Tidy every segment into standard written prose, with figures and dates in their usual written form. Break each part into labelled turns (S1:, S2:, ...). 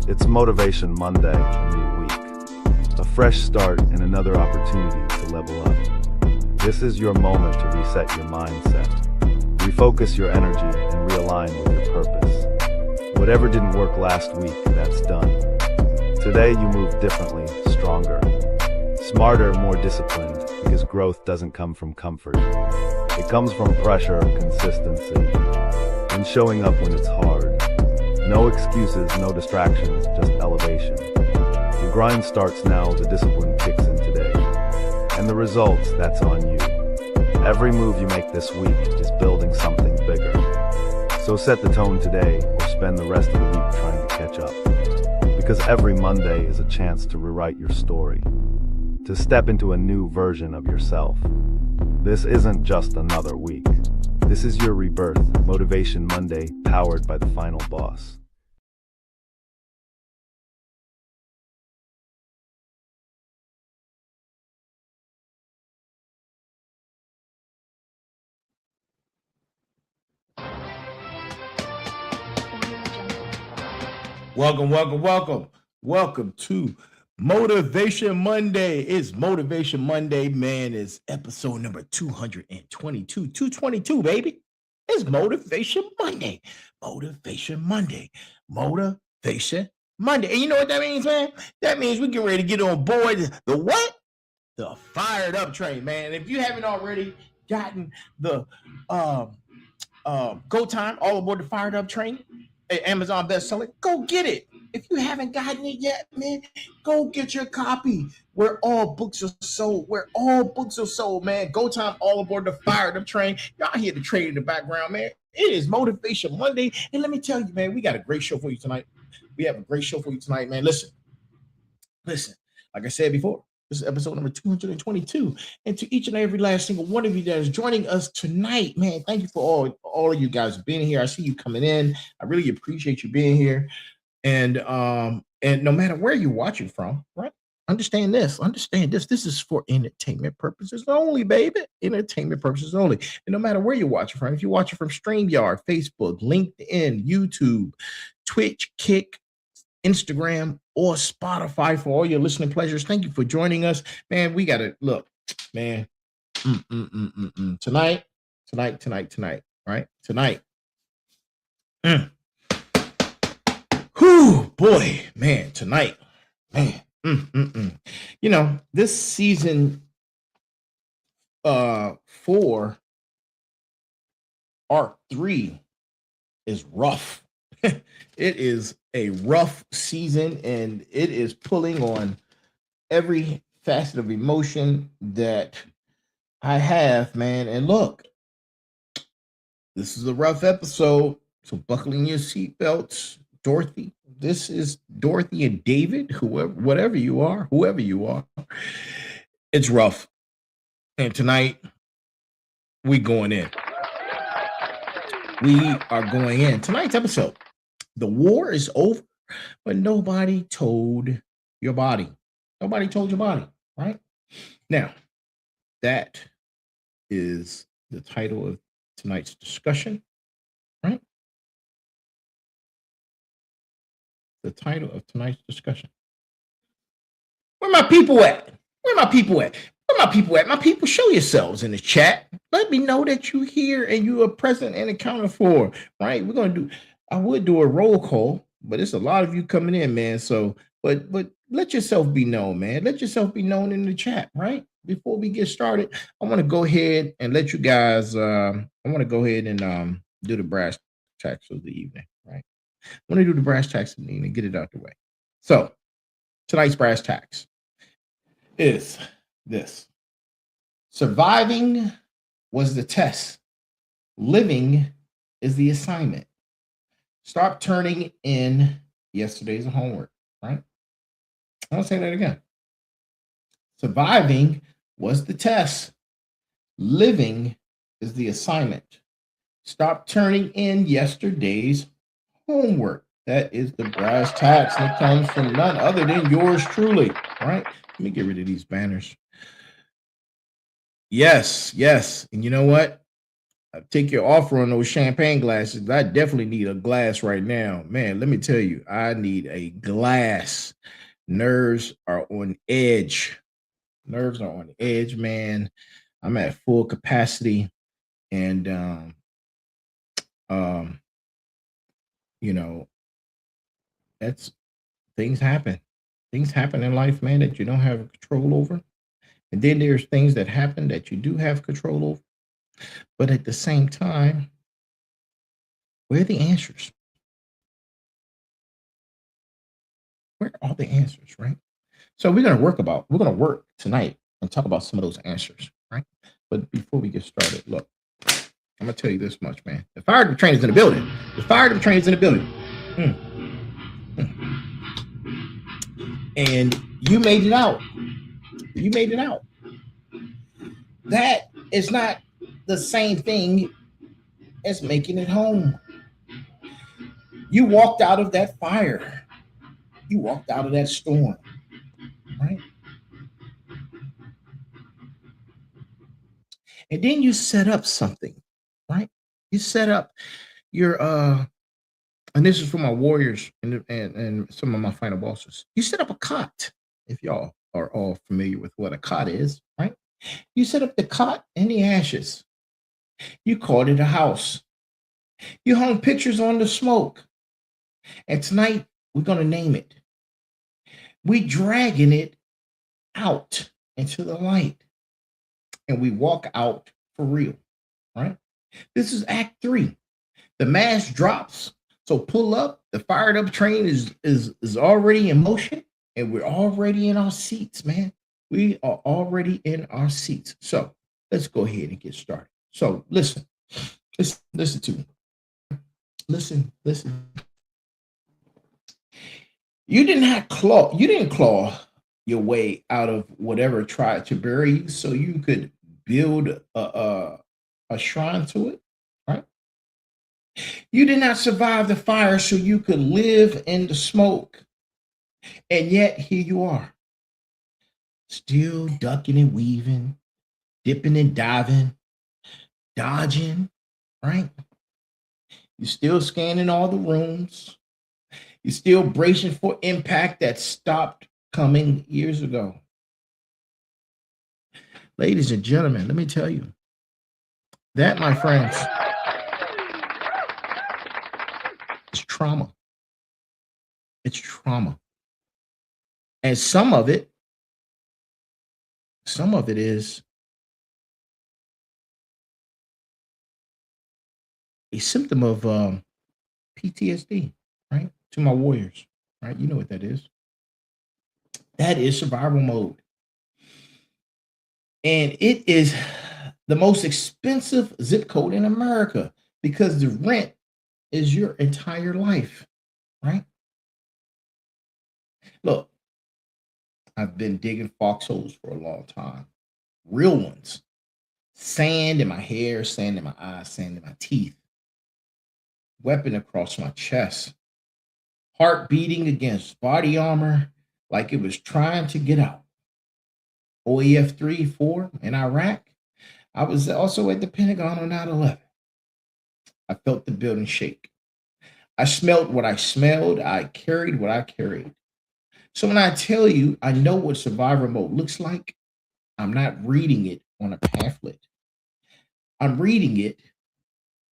S1: It's Motivation Monday, a new week. A fresh start and another opportunity to level up. This is your moment to reset your mindset, refocus your energy, and realign with your purpose. Whatever didn't work last week, that's done. Today you move differently, stronger, smarter, more disciplined, because growth doesn't come from comfort. It comes from pressure, consistency, and showing up when it's hard. No excuses, no distractions, just elevation. The grind starts now, the discipline kicks in today. And the results, that's on you. Every move you make this week is building something bigger. So set the tone today, or spend the rest of the week trying to catch up. Because every Monday is a chance to rewrite your story, to step into a new version of yourself. This isn't just another week. This is your rebirth, Motivation Monday, powered by the Final Boss.
S2: Welcome to Motivation Monday. It's Motivation Monday, man. It's episode number 222. 222, baby. It's Motivation Monday. Motivation Monday. Motivation Monday. And you know what that means, man? That means we get ready to get on board the what? The fired up train, man. If you haven't already gotten the Go Time All Aboard the Fired Up Train, Amazon bestseller, go get it. If you haven't gotten it yet, man, go get your copy. Where all books are sold. Man. Go Time All Aboard the Fired Up Train. Y'all hear the train in the background, man. It is Motivation Monday. And let me tell you, man, we got a great show for you tonight. Man. Listen. Like I said before, this is episode number 222. And to each and every last single one of you that is joining us tonight, man, thank you for all of you guys being here. I see you coming in. I really appreciate you being here. And no matter where you're watching from, right? Understand this. This is for entertainment purposes only, baby. Entertainment purposes only. And no matter where you're watching from, if you're watching from StreamYard, Facebook, LinkedIn, YouTube, Twitch, Kick, Instagram, or Spotify, for all your listening pleasures, thank you for joining us, man. We gotta look, man. Tonight, right? Tonight. Whew, boy, man. Tonight, man. You know, this season 4, arc 3 is rough. It is a rough season, and it is pulling on every facet of emotion that I have, man. And look, this is a rough episode, so buckle in your seatbelts. Dorothy, this is Dorothy and David, whoever you are, it's rough. And tonight, we are going in. Tonight's episode, the war is over, but nobody told your body. Right? Now, that is the title of tonight's discussion, right? The title of tonight's discussion. Where my people at? My people, show yourselves in the chat. Let me know that you're here and you are present and accounted for, right? I would do a roll call, but it's a lot of you coming in, man. So, but let yourself be known, man. Let yourself be known in the chat, right? Before we get started, I want to go ahead and let you guys, do the brass tacks of the evening, right? I want to do the brass tacks of the evening and get it out the way. So, tonight's brass tacks is this. Surviving was the test. Living is the assignment. Stop turning in yesterday's homework, right? I want to say that again. Surviving was the test. Living is the assignment. Stop turning in yesterday's homework. That is the brass tacks, and it comes from none other than yours truly, right? Let me get rid of these banners. Yes. And you know what? take your offer on those champagne glasses. I definitely need a glass right now. Man, let me tell you, I need a glass. Nerves are on edge. Nerves are on edge, man. I'm at full capacity. And um, you know, that's things happen. Things happen in life, man, that you don't have control over. And then there's things that happen that you do have control over. But at the same time, where are the answers? Where are the answers, right? So we're gonna work tonight and talk about some of those answers, right? But before we get started, look, I'm gonna tell you this much, man. The fire train is in the building. The fire train is in the building. Mm, mm. And you made it out. You made it out. That is not the same thing as making it home. You walked out of that fire. You walked out of that storm, right? And then you set up something, right? You set up your and this is for my warriors and some of my final bosses. You set up a cot, if y'all are all familiar with what a cot is, right? You set up the cot in the ashes. You called it a house. You hung pictures on the smoke. And tonight we're gonna name it. We dragging it out into the light. And we walk out for real, right? This is Act 3. The mask drops. So pull up. The fired up train is already in motion, and we're already in our seats, man. We are already in our seats. So let's go ahead and get started. So listen to me. Listen. You didn't claw your way out of whatever tried to bury you, so you could build a shrine to it, right? You did not survive the fire so you could live in the smoke. And yet here you are, still ducking and weaving, dipping and diving, dodging, right? You're still scanning all the rooms. You're still bracing for impact that stopped coming years ago. Ladies and gentlemen, let me tell you, that, my friends, is trauma. It's trauma. And some of it is a symptom of PTSD, right? To my warriors, right? You know what that is. That is survival mode. And it is the most expensive zip code in America because the rent is your entire life, right? Look, I've been digging foxholes for a long time, real ones. Sand in my hair, sand in my eyes, sand in my teeth, weapon across my chest, heart beating against body armor like it was trying to get out. OEF 3, 4 in Iraq. I was also at the Pentagon on 9/11. I felt the building shake. I smelled what I smelled. I carried what I carried. So when I tell you I know what survivor mode looks like, I'm not reading it on a pamphlet. I'm reading it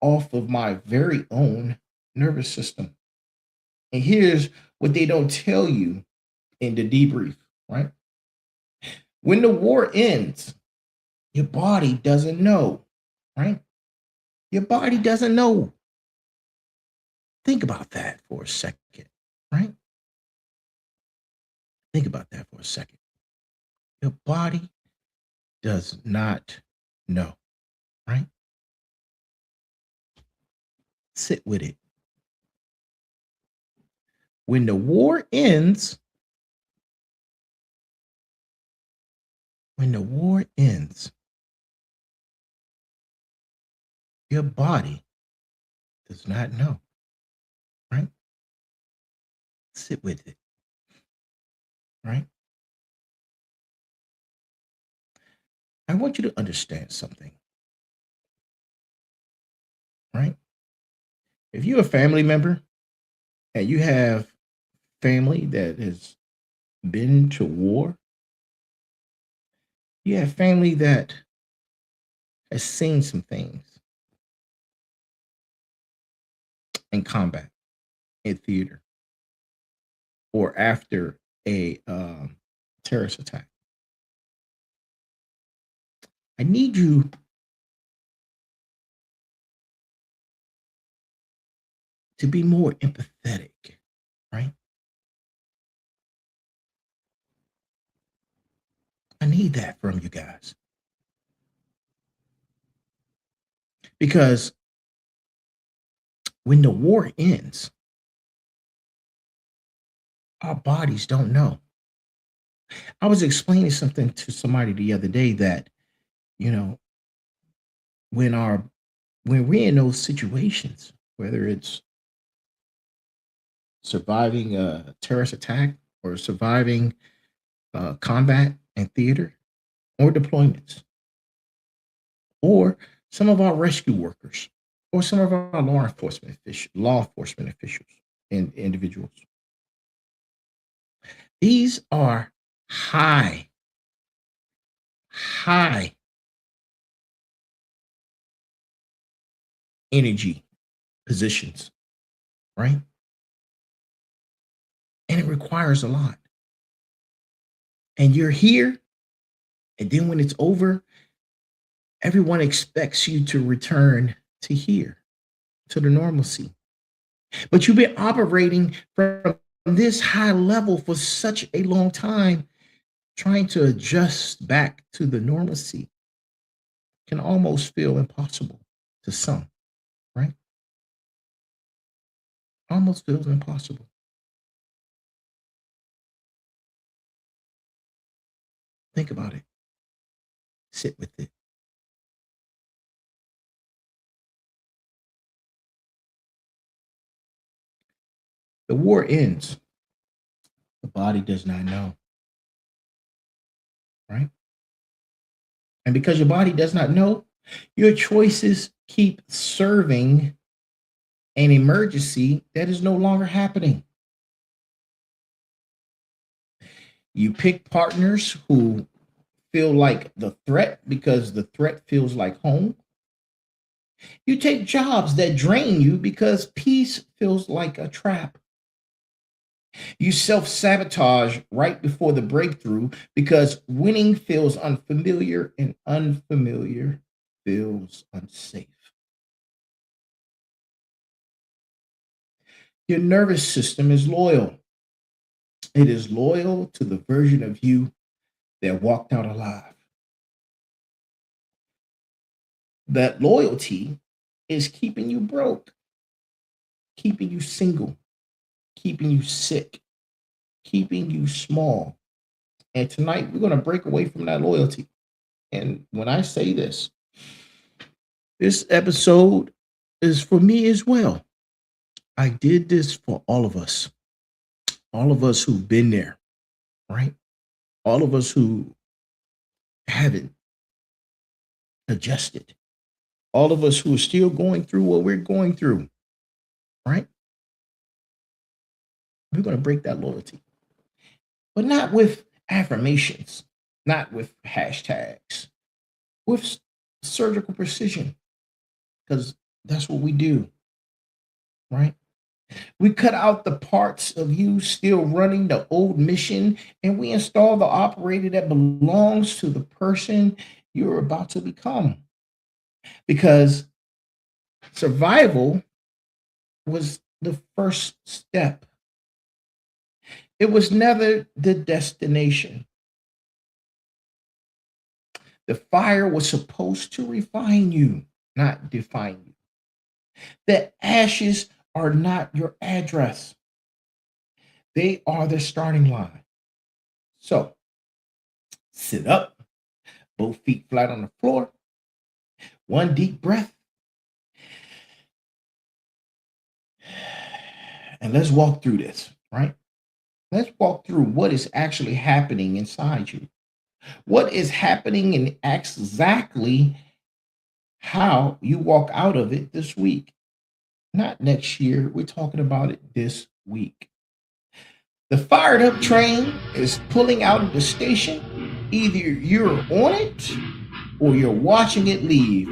S2: off of my very own nervous system. And here's what they don't tell you in the debrief, right? When the war ends, your body doesn't know, right? Your body doesn't know. Think about that for a second, right? Think about that for a second. Your body does not know, right? Sit with it. When the war ends, your body does not know, right? Sit with it, right? I want you to understand something. right? If you're a family member and you have family that has been to war, you have family that has seen some things in combat, in theater, or after a terrorist attack. I need you to be more empathetic, right? I need that from you guys because when the war ends, our bodies don't know. I was explaining something to somebody the other day that, you know, when our when we're in those situations, whether it's surviving a terrorist attack or surviving combat and theater or deployments, or some of our rescue workers, or some of our law enforcement officials and individuals. These are high, high energy positions, right? And it requires a lot. And you're here, and then when it's over, everyone expects you to return to here, to the normalcy. But you've been operating from this high level for such a long time, trying to adjust back to the normalcy can almost feel impossible to some, right? Almost feels impossible. Think about it. Sit with it. The war ends. The body does not know, right? And because your body does not know, your choices keep serving an emergency that is no longer happening. You pick partners who feel like the threat because the threat feels like home. You take jobs that drain you because peace feels like a trap. You self sabotage right before the breakthrough because winning feels unfamiliar and unfamiliar feels unsafe. Your nervous system is loyal. It is loyal to the version of you that walked out alive. That loyalty is keeping you broke, keeping you single, keeping you sick, keeping you small. And tonight we're going to break away from that loyalty. And when I say this episode is for me as well. I did this for all of us who've been there, right? All of us who haven't adjusted, all of us who are still going through what we're going through, right? We're going to break that loyalty, but not with affirmations, not with hashtags, with surgical precision, because that's what we do, right? We cut out the parts of you still running the old mission and we install the operator that belongs to the person you're about to become. Because survival was the first step, it was never the destination. The fire was supposed to refine you, not define you. The ashes are not your address, they are the starting line. So sit up, both feet flat on the floor, one deep breath, and let's walk through this, right? Let's walk through what is actually happening inside you. What is happening and exactly how you walk out of it this week. Not next year. We're talking about it this week. The fired up train is pulling out of the station. Either you're on it or you're watching it leave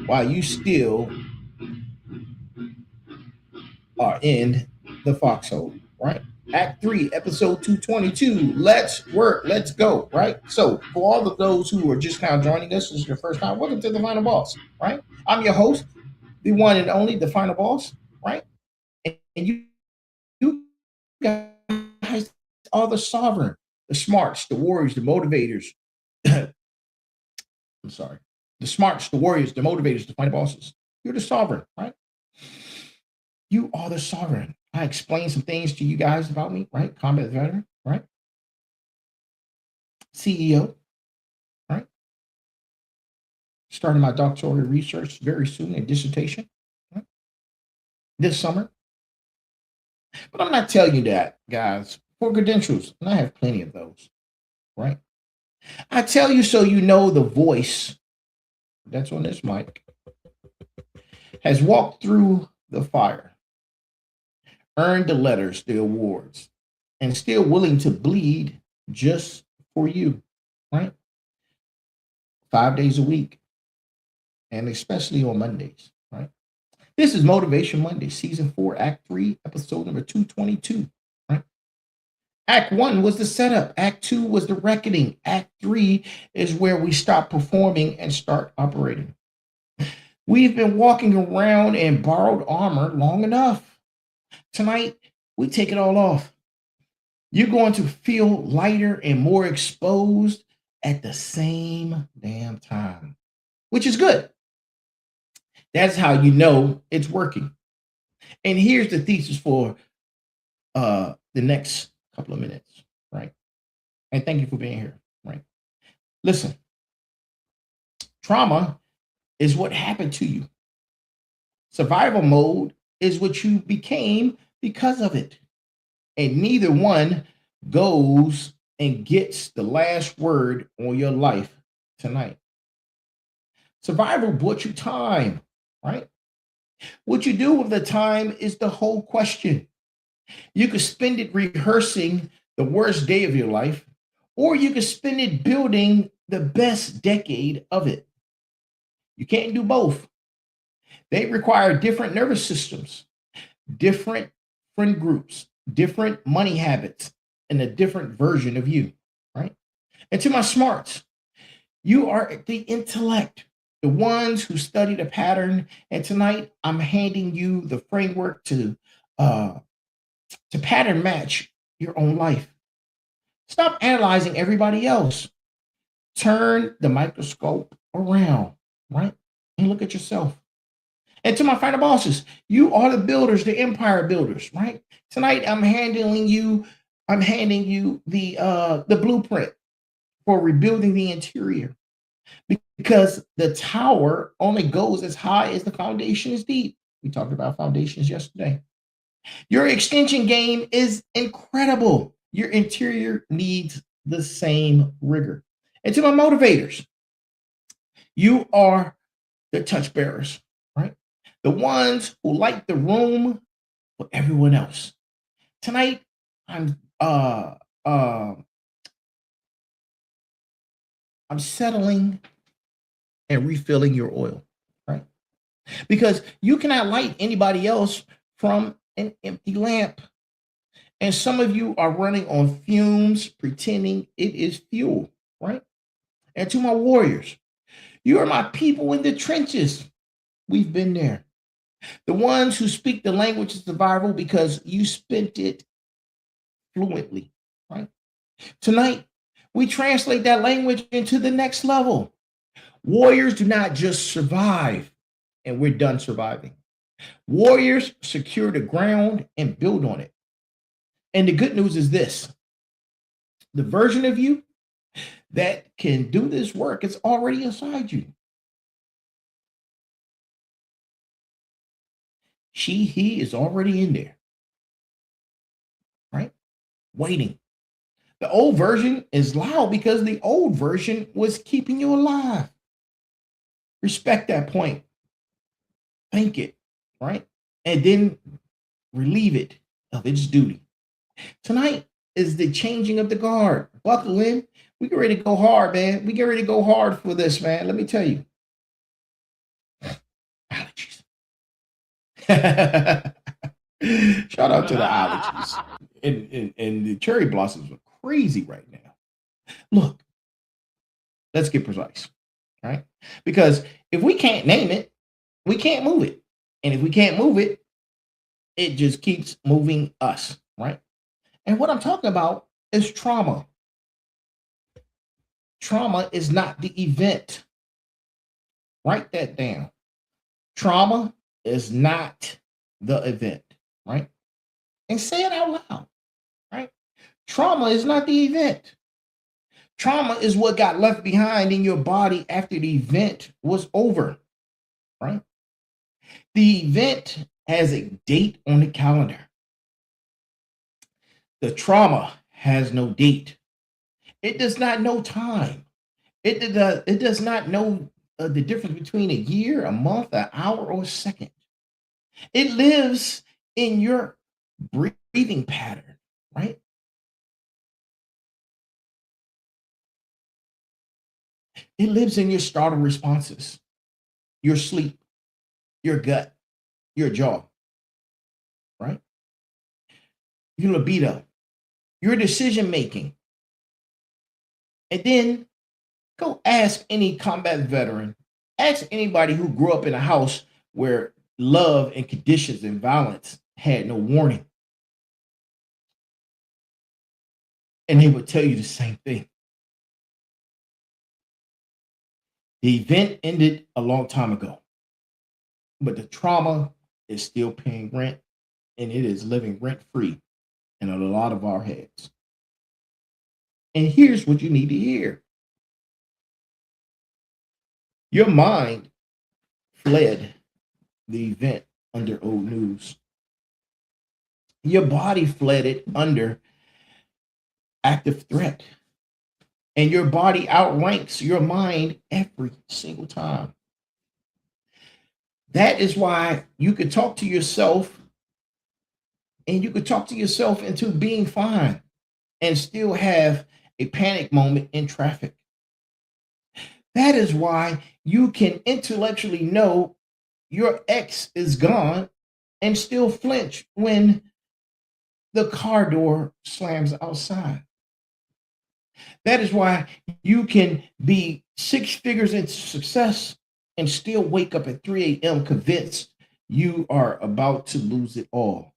S2: while you still are in the foxhole, right? Act 3, episode 222. Let's work. Let's go, right? So, for all of those who are just now joining us, this is your first time, welcome to The Final Boss, right? I'm your host, the one and only, The Final Boss, right? And you guys are the sovereign, the smarts, the warriors, the motivators. I'm sorry. The smarts, the warriors, the motivators, the final bosses. You're the sovereign, right? You are the sovereign. I explained some things to you guys about me, right? Combat veteran, right? CEO, right? Starting my doctoral research very soon in dissertation, right? This summer. But I'm not telling you that, guys, for credentials, and I have plenty of those, right? I tell you so you know the voice that's on this mic has walked through the fire, earned the letters, the awards, and still willing to bleed just for you, right? 5 days a week, and especially on Mondays, right? This is Motivation Monday, Season 4, Act 3, Episode number 222, right? Act 1 was the setup. Act 2 was the reckoning. Act 3 is where we stop performing and start operating. We've been walking around in borrowed armor long enough. Tonight, we take it all off. You're going to feel lighter and more exposed at the same damn time, which is good. That's how you know it's working. And here's the thesis for the next couple of minutes, right? And thank you for being here, right? Listen, trauma is what happened to you. Survival mode is what you became because of it. And neither one goes and gets the last word on your life tonight. Survival bought you time, right? What you do with the time is the whole question. You could spend it rehearsing the worst day of your life, or you could spend it building the best decade of it. You can't do both. They require different nervous systems, different friend groups, different money habits, and a different version of you, right? And to my smarts, you are the intellect, the ones who study the pattern. And tonight, I'm handing you the framework to pattern match your own life. Stop analyzing everybody else. Turn the microscope around, right? And look at yourself. And to my final bosses, you are the builders, the empire builders, right? Tonight, I'm handing you the blueprint for rebuilding the interior, because the tower only goes as high as the foundation is deep. We talked about foundations yesterday. Your extension game is incredible. Your interior needs the same rigor. And to my motivators, you are the touch bearers, right? The ones who light the room for everyone else. Tonight, I'm settling and refilling your oil, right? Because you cannot light anybody else from an empty lamp. And some of you are running on fumes, pretending it is fuel, right? And to my warriors, you are my people in the trenches. We've been there. The ones who speak the language of survival because you spent it fluently, right? Tonight, we translate that language into the next level. Warriors do not just survive, and we're done surviving. Warriors secure the ground and build on it. And the good news is this: the version of you that can do this work is already inside you. He is already in there, right? Waiting. The old version is loud because the old version was keeping you alive. Respect that point. Thank it, right? And then relieve it of its duty. Tonight is the changing of the guard. Buckle in. We get ready to go hard, man. We get ready to go hard for this, man. Let me tell you. Allergies. Shout out to the allergies. And the cherry blossoms are crazy right now. Look, let's get precise, right? Because if we can't name it, we can't move it. And if we can't move it, it just keeps moving us, right? And what I'm talking about is trauma. Trauma is not the event. Write that down. Trauma is not the event, right? And say it out loud, right? Trauma is not the event. Trauma is what got left behind in your body after the event was over, right? The event has a date on the calendar. The trauma has no date. It does not know time. It does not know the difference between a year, a month, an hour, or a second. It lives in your breathing pattern, right? It lives in your startle responses, your sleep, your gut, your jaw, right? Your libido, your decision making. And then go ask any combat veteran, ask anybody who grew up in a house where love and conditions and violence had no warning. And they would tell you the same thing. The event ended a long time ago, but the trauma is still paying rent, and it is living rent free in a lot of our heads. And here's what you need to hear. Your mind fled the event under old news. Your body fled it under active threat. And your body outranks your mind every single time. That is why you could talk to yourself, and you could talk to yourself into being fine and still have a panic moment in traffic. That is why you can intellectually know your ex is gone and still flinch when the car door slams outside. That is why you can be 6 figures into success and still wake up at 3 a.m. convinced you are about to lose it all.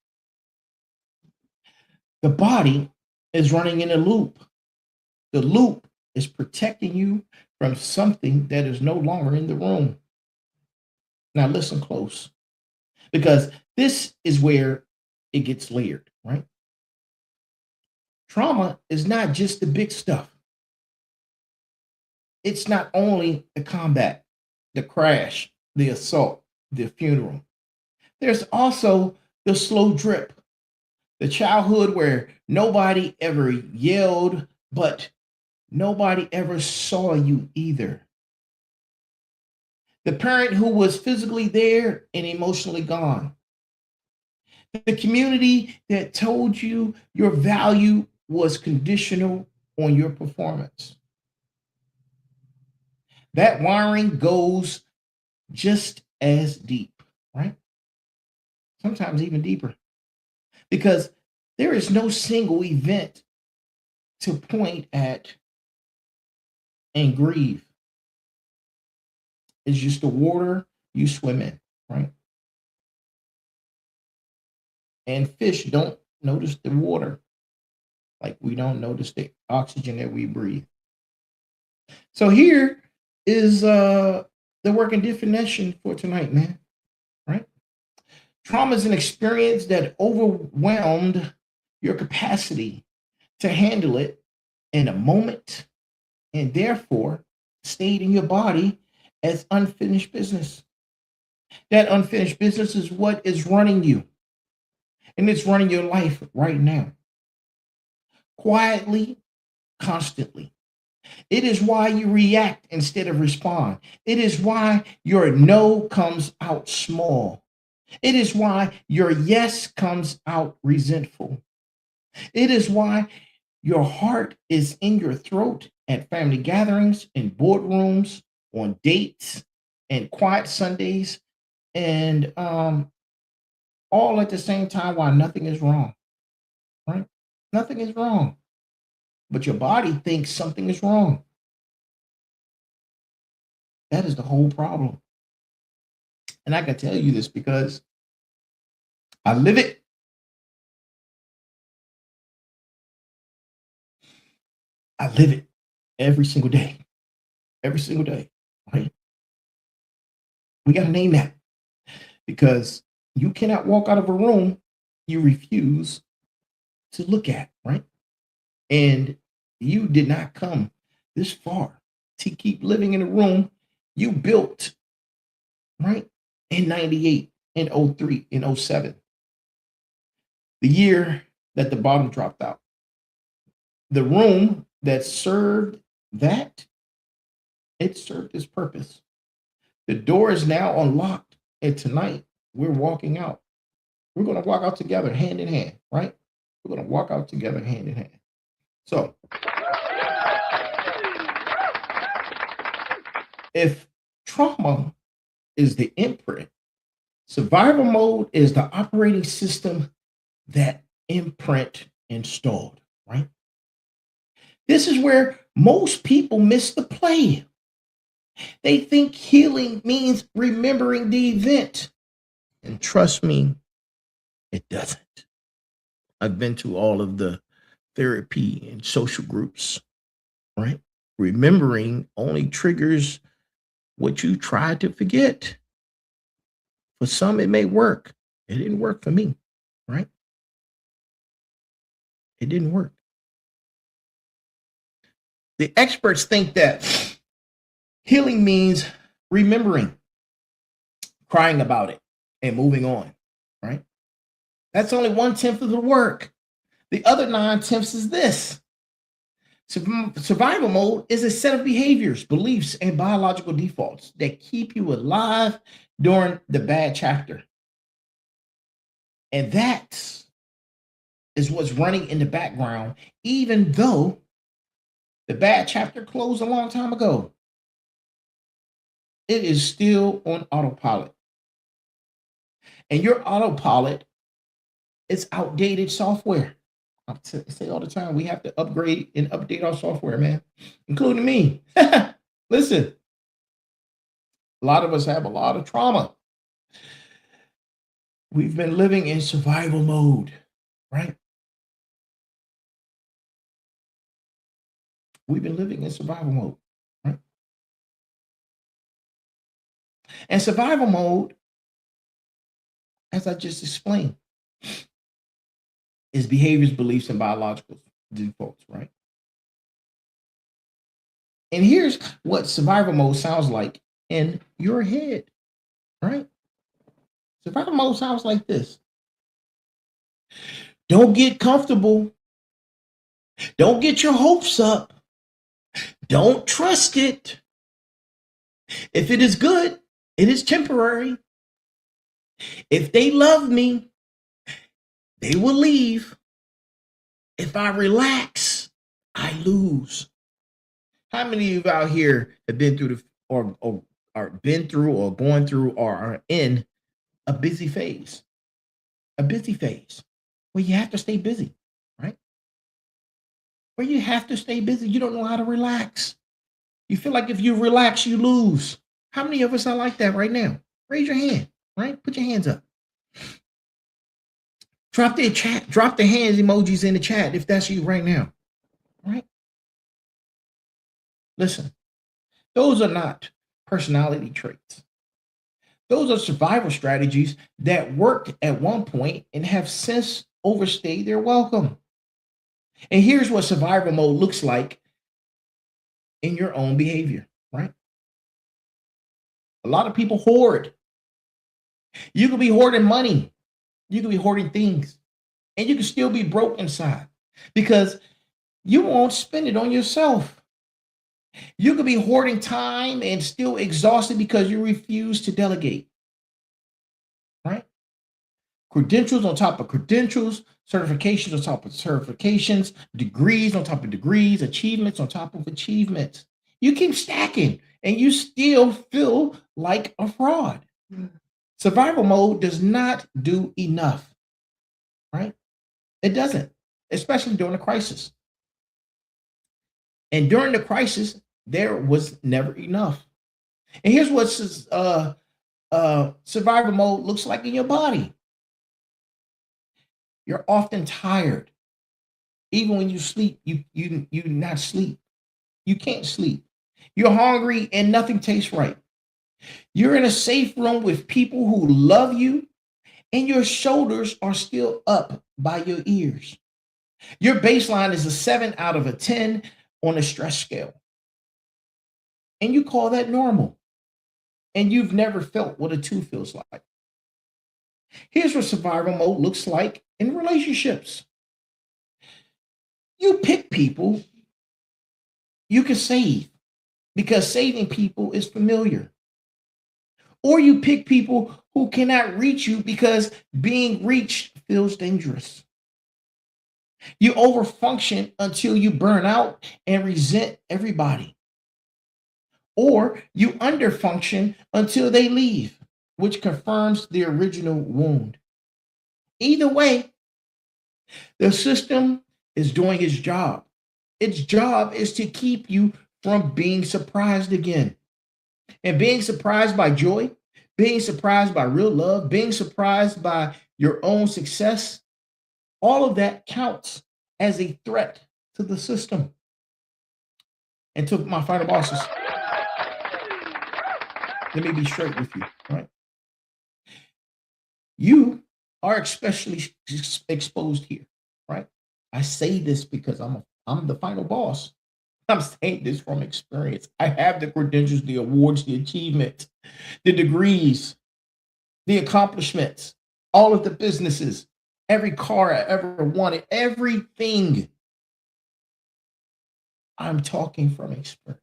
S2: The body is running in a loop. The loop is protecting you from something that is no longer in the room. Now listen close, because this is where it gets layered, right? Trauma is not just the big stuff. It's not only the combat, the crash, the assault, the funeral. There's also the slow drip, the childhood where nobody ever yelled, but nobody ever saw you either. The parent who was physically there and emotionally gone. The community that told you your value was conditional on your performance. That wiring goes just as deep, right? Sometimes even deeper. Because there is no single event to point at and grieve. It's just the water you swim in, right? And fish don't notice the water like we don't notice the oxygen that we breathe. So here is the working definition for tonight, man, right? Trauma is an experience that overwhelmed your capacity to handle it in a moment and therefore stayed in your body as unfinished business. That unfinished business is what is running you, and it's running your life right now. Quietly, constantly. It is why you react instead of respond. It is why your no comes out small. It is why your yes comes out resentful. It is why your heart is in your throat at family gatherings, in boardrooms, on dates, and quiet Sundays, and all at the same time while nothing is wrong, right? Nothing is wrong, but your body thinks something is wrong. That is the whole problem. And I can tell you this because I live it. I live it every single day. Every single day, right? We got to name that because you cannot walk out of a room you refuse to look at, right? And you did not come this far to keep living in a room you built, right? In 98, in 03, in 07. The year that the bottom dropped out. The room that served that, it served its purpose. The door is now unlocked, and tonight we're walking out. We're going to walk out together, hand in hand, right? We're going to walk out together, hand in hand. So, if trauma is the imprint, survival mode is the operating system that imprint installed, right? This is where most people miss the play. They think healing means remembering the event. And trust me, it doesn't. I've been to all of the therapy and social groups, right? Remembering only triggers what you tried to forget. For some, it may work. It didn't work for me, right? It didn't work. The experts think that healing means remembering, crying about it, and moving on, right? That's only 1/10 of the work. The other 9/10 is this. Survival mode is a set of behaviors, beliefs, and biological defaults that keep you alive during the bad chapter. And that is what's running in the background, even though the bad chapter closed a long time ago. It is still on autopilot. And your autopilot is outdated software. I say all the time, we have to upgrade and update our software, man, including me. Listen, a lot of us have a lot of trauma. We've been living in survival mode, right? We've been living in survival mode, right? And survival mode, as I just explained, is behaviors, beliefs, and biological defaults, right? And here's what survival mode sounds like in your head, right? Survival mode sounds like this. Don't get comfortable. Don't get your hopes up. Don't trust it. If it is good, it is temporary. If they love me, they will leave. If I relax, I lose. How many of you out here have been through or been through or going through or are in a busy phase? A busy phase where you have to stay busy, right? Where you have to stay busy. You don't know how to relax. You feel like if you relax, you lose. How many of us are like that right now? Raise your hand, right? Put your hands up. Drop the hands emojis in the chat if that's you right now, right? Listen, those are not personality traits. Those are survival strategies that worked at one point and have since overstayed their welcome. And here's what survival mode looks like in your own behavior, right? A lot of people hoard. You could be hoarding money. You could be hoarding things. And you can still be broke inside because you won't spend it on yourself. You could be hoarding time and still exhausted because you refuse to delegate, right? Credentials on top of credentials, certifications on top of certifications, degrees on top of degrees, achievements on top of achievements. You keep stacking and you still feel like a fraud. Survival mode does not do enough, right? It doesn't, especially during a crisis. And during the crisis, there was never enough. And here's what survival mode looks like in your body. You're often tired. Even when you sleep, you not sleep. You can't sleep. You're hungry and nothing tastes right. You're in a safe room with people who love you, and your shoulders are still up by your ears. Your baseline is a 7 out of a 10 on a stress scale. And you call that normal. And you've never felt what a 2 feels like. Here's what survival mode looks like in relationships. You pick people you can save because saving people is familiar. Or you pick people who cannot reach you because being reached feels dangerous. You overfunction until you burn out and resent everybody. Or you underfunction until they leave, which confirms the original wound. Either way, the system is doing its job. Its job is to keep you from being surprised again. And being surprised by joy, being surprised by real love, being surprised by your own success, all of that counts as a threat to the system. And to my final bosses, let me be straight with you, right? You are especially exposed here, right? I say this because I'm the final boss. I'm saying this from experience. I have the credentials, the awards, the achievements, the degrees, the accomplishments, all of the businesses, every car I ever wanted, everything. I'm talking from experience.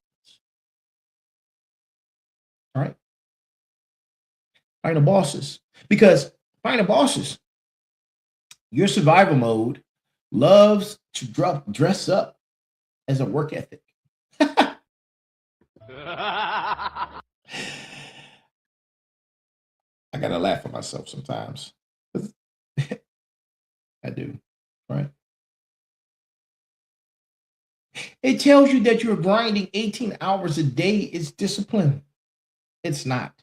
S2: All right? Final bosses. Because final bosses, your survival mode loves to dress up as a work ethic. I gotta laugh at myself sometimes. I do, right? It tells you that you're grinding 18 hours a day is discipline. It's not.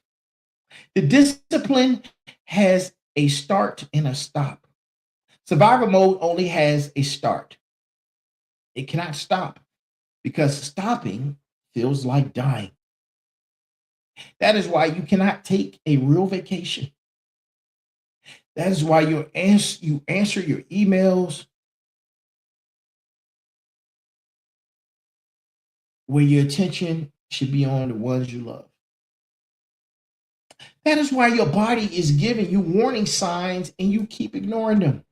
S2: The discipline has a start and a stop. Survival mode only has a start. It cannot stop because stopping feels like dying. That is why you cannot take a real vacation. That is why you answer your emails where your attention should be on the ones you love. That is why your body is giving you warning signs and you keep ignoring them.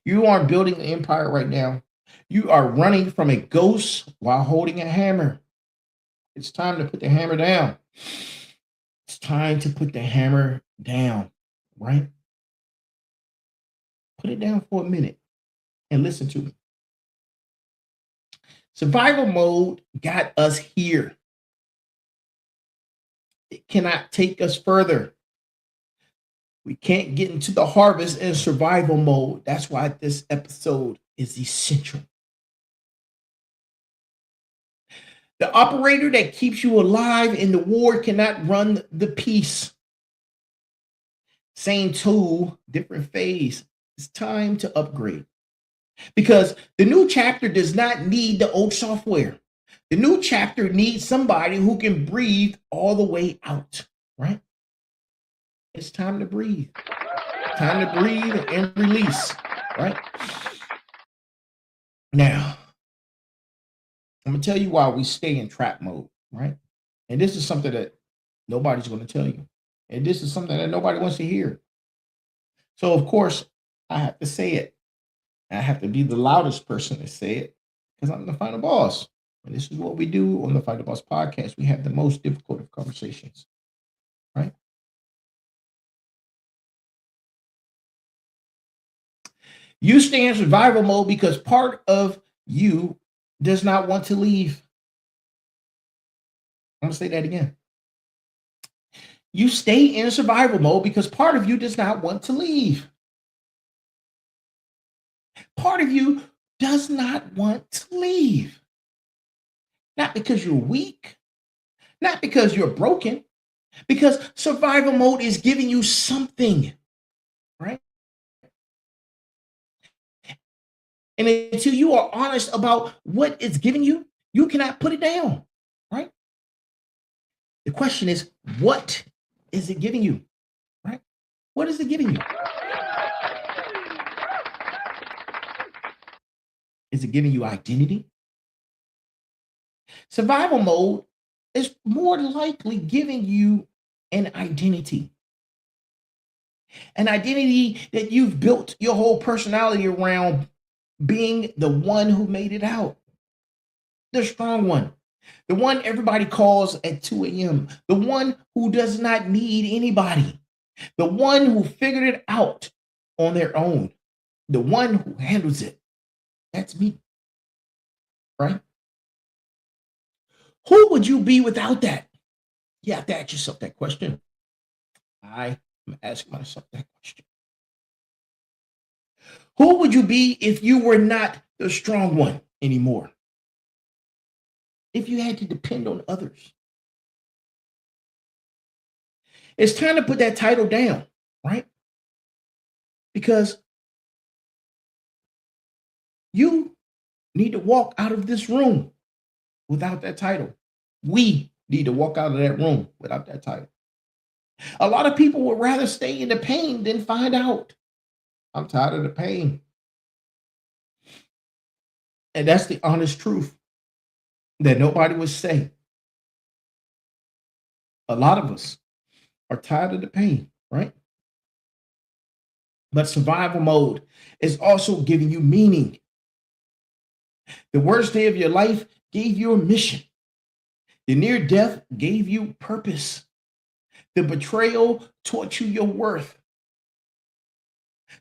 S2: You aren't building an empire right now. You are running from a ghost while holding a hammer. It's time to put the hammer down. It's time to put the hammer down, right? Put it down for a minute and listen to me. Survival mode got us here. It cannot take us further. We can't get into the harvest in survival mode. That's why this episode is essential. The operator that keeps you alive in the war cannot run the piece. Same tool, different phase. It's time to upgrade. Because the new chapter does not need the old software. The new chapter needs somebody who can breathe all the way out, right? It's time to breathe. Time to breathe and release, right? Now, I'm going to tell you why we stay in trap mode, right? And this is something that nobody's going to tell you. And this is something that nobody wants to hear. So, of course, I have to say it. I have to be the loudest person to say it because I'm the final boss. And this is what we do on the Final Boss podcast. We have the most difficult of conversations, right? You stay in survival mode because part of you does not want to leave. I'm going to say that again. You stay in survival mode because part of you does not want to leave. Part of you does not want to leave. Not because you're weak, not because you're broken, because survival mode is giving you something, right? And until you are honest about what it's giving you, you cannot put it down, right? The question is, what is it giving you, right? What is it giving you? Is it giving you identity? Survival mode is more likely giving you an identity that you've built your whole personality around being the one who made it out, the strong one, the one everybody calls at 2 a.m., the one who does not need anybody, the one who figured it out on their own, the one who handles it. That's me, right? Who would you be without that? You have to ask yourself that question. I am asking myself that question. Who would you be if you were not the strong one anymore? If you had to depend on others? It's time to put that title down, right? Because you need to walk out of this room without that title. We need to walk out of that room without that title. A lot of people would rather stay in the pain than find out. I'm tired of the pain. And that's the honest truth that nobody would say. A lot of us are tired of the pain, right? But survival mode is also giving you meaning. The worst day of your life gave you a mission. The near death gave you purpose. The betrayal taught you your worth.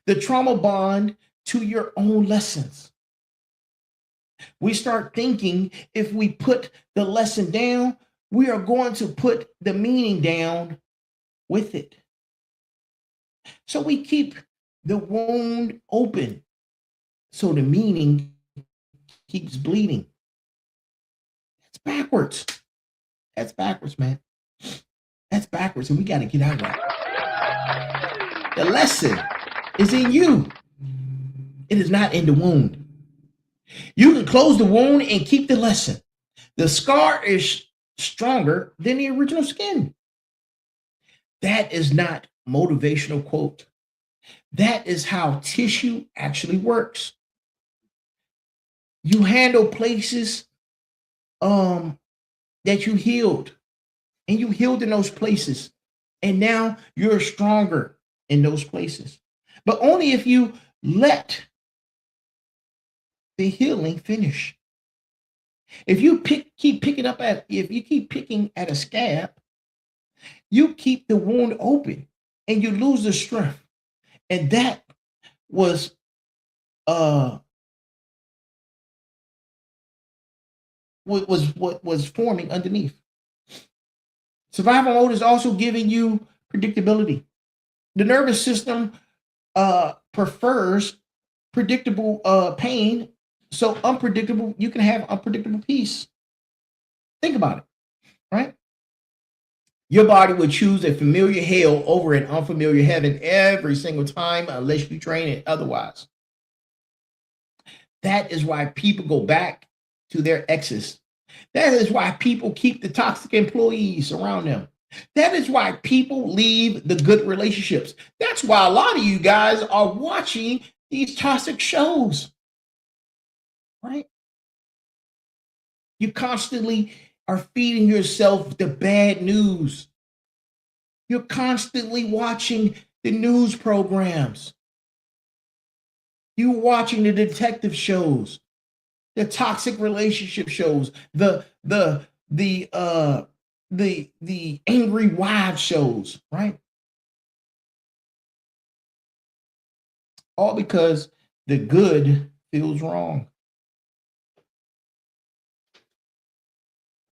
S2: The trauma bond to your own lessons. We start thinking if we put the lesson down, we are going to put the meaning down with it. So we keep the wound open so the meaning keeps bleeding. That's backwards. That's backwards, man. That's backwards, and we got to get out of that. The lesson is in you. It is not in the wound. You can close the wound and keep the lesson. The scar is stronger than the original skin. That is not motivational quote. That is how tissue actually works. You handle places that you healed, and you healed in those places, and now you're stronger in those places. But only if you let the healing finish. If you keep picking at a scab, you keep the wound open and you lose the strength. And that was what was forming underneath. Survival mode is also giving you predictability. The nervous system prefers predictable pain, so unpredictable, you can have unpredictable peace. Think about it, right? Your body would choose a familiar hell over an unfamiliar heaven every single time unless you train it otherwise. That is why people go back to their exes. That is why people keep the toxic employees around them. That is why people leave the good relationships. That's why a lot of you guys are watching these toxic shows, right? You constantly are feeding yourself the bad news. You're constantly watching the news programs. You're watching the detective shows. the toxic relationship shows, the angry wives shows, right? All because the good feels wrong.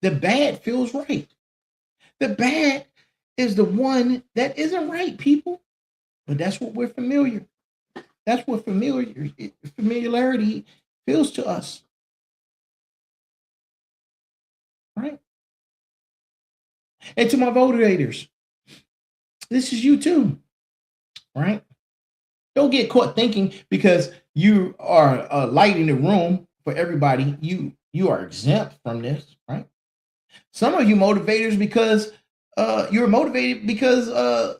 S2: The bad feels right. The bad is the one that isn't right, people. But that's what we're familiar. That's what familiarity feels to us, right? And to my motivators, this is you too, right? Don't get caught thinking because you are lighting the room for everybody, you are exempt from this, right? Some of you motivators because you're motivated because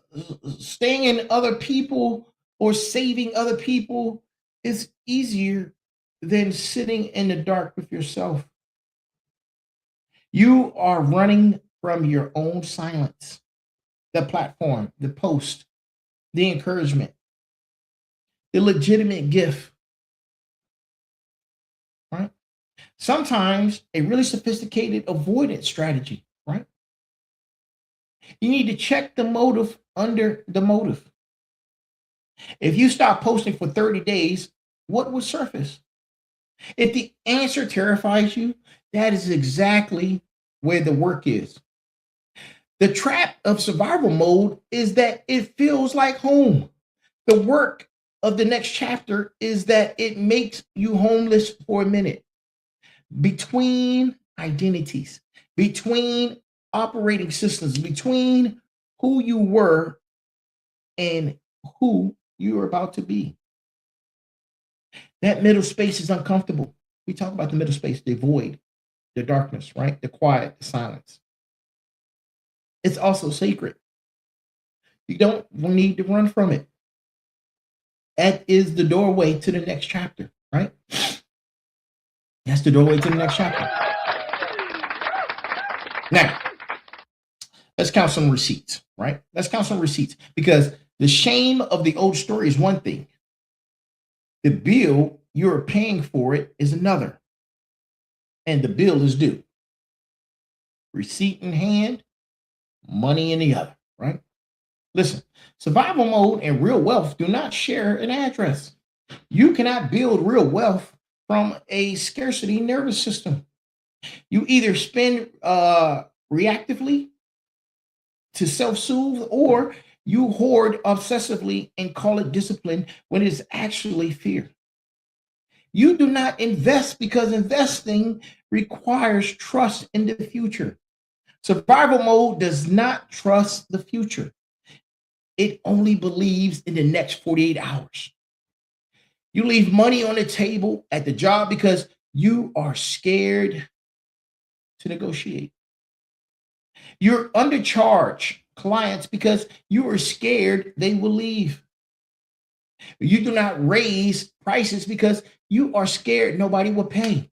S2: staying in other people or saving other people is easier than sitting in the dark with yourself. You are running from your own silence, the platform, the post, the encouragement, the legitimate gift, right? Sometimes a really sophisticated avoidance strategy, right? You need to check the motive under the motive. If you stop posting for 30 days, what would surface? If the answer terrifies you, that is exactly where the work is. The trap of survival mode is that it feels like home. The work of the next chapter is that it makes you homeless for a minute. Between identities, between operating systems, between who you were and who you are about to be. That middle space is uncomfortable. We talk about the middle space, the void, the darkness, right? The quiet, the silence. It's also sacred. You don't need to run from it. That is the doorway to the next chapter, right? That's the doorway to the next chapter. Now, let's count some receipts, right? Let's count some receipts because the shame of the old story is one thing. The bill you're paying for it is another. And the bill is due. Receipt in hand, money in the other, right? Listen, survival mode and real wealth do not share an address. You cannot build real wealth from a scarcity nervous system. You either spend reactively to self-soothe or you hoard obsessively and call it discipline when it's actually fear. You do not invest because investing requires trust in the future. Survival mode does not trust the future. It only believes in the next 48 hours. You leave money on the table at the job because you are scared to negotiate. You're undercharge clients because you are scared they will leave. You do not raise prices because you are scared nobody will pay.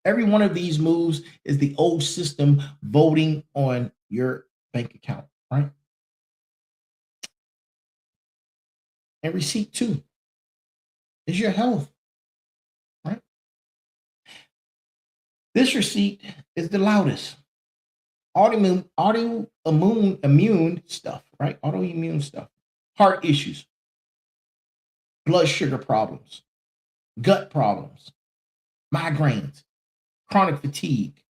S2: Every one of these moves is the old system voting on your bank account, right? And receipt two is your health, right? This receipt is the loudest. Autoimmune stuff, right? Autoimmune stuff, heart issues, blood sugar problems, gut problems, migraines, chronic fatigue,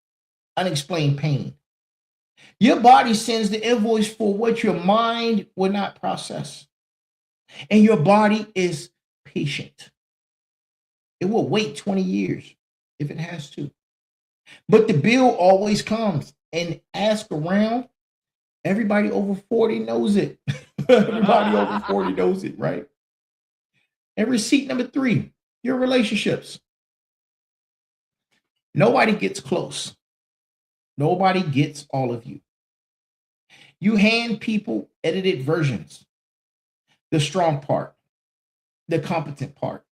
S2: unexplained pain. Your body sends the invoice for what your mind will not process. And your body is patient. It will wait 20 years if it has to. But the bill always comes. And ask around, everybody over 40 knows it. Everybody over 40 knows it, right? And receipt number three, your relationships. Nobody gets close. Nobody gets all of you. You hand people edited versions. The strong part, the competent part,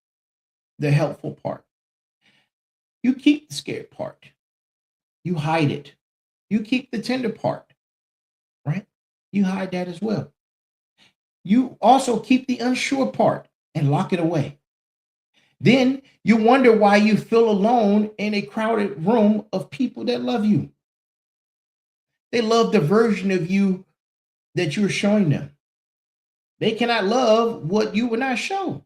S2: the helpful part. You keep the scared part. You hide it. You keep the tender part, right? You hide that as well. You also keep the unsure part and lock it away. Then you wonder why you feel alone in a crowded room of people that love you. They love the version of you that you're showing them. They cannot love what you will not show.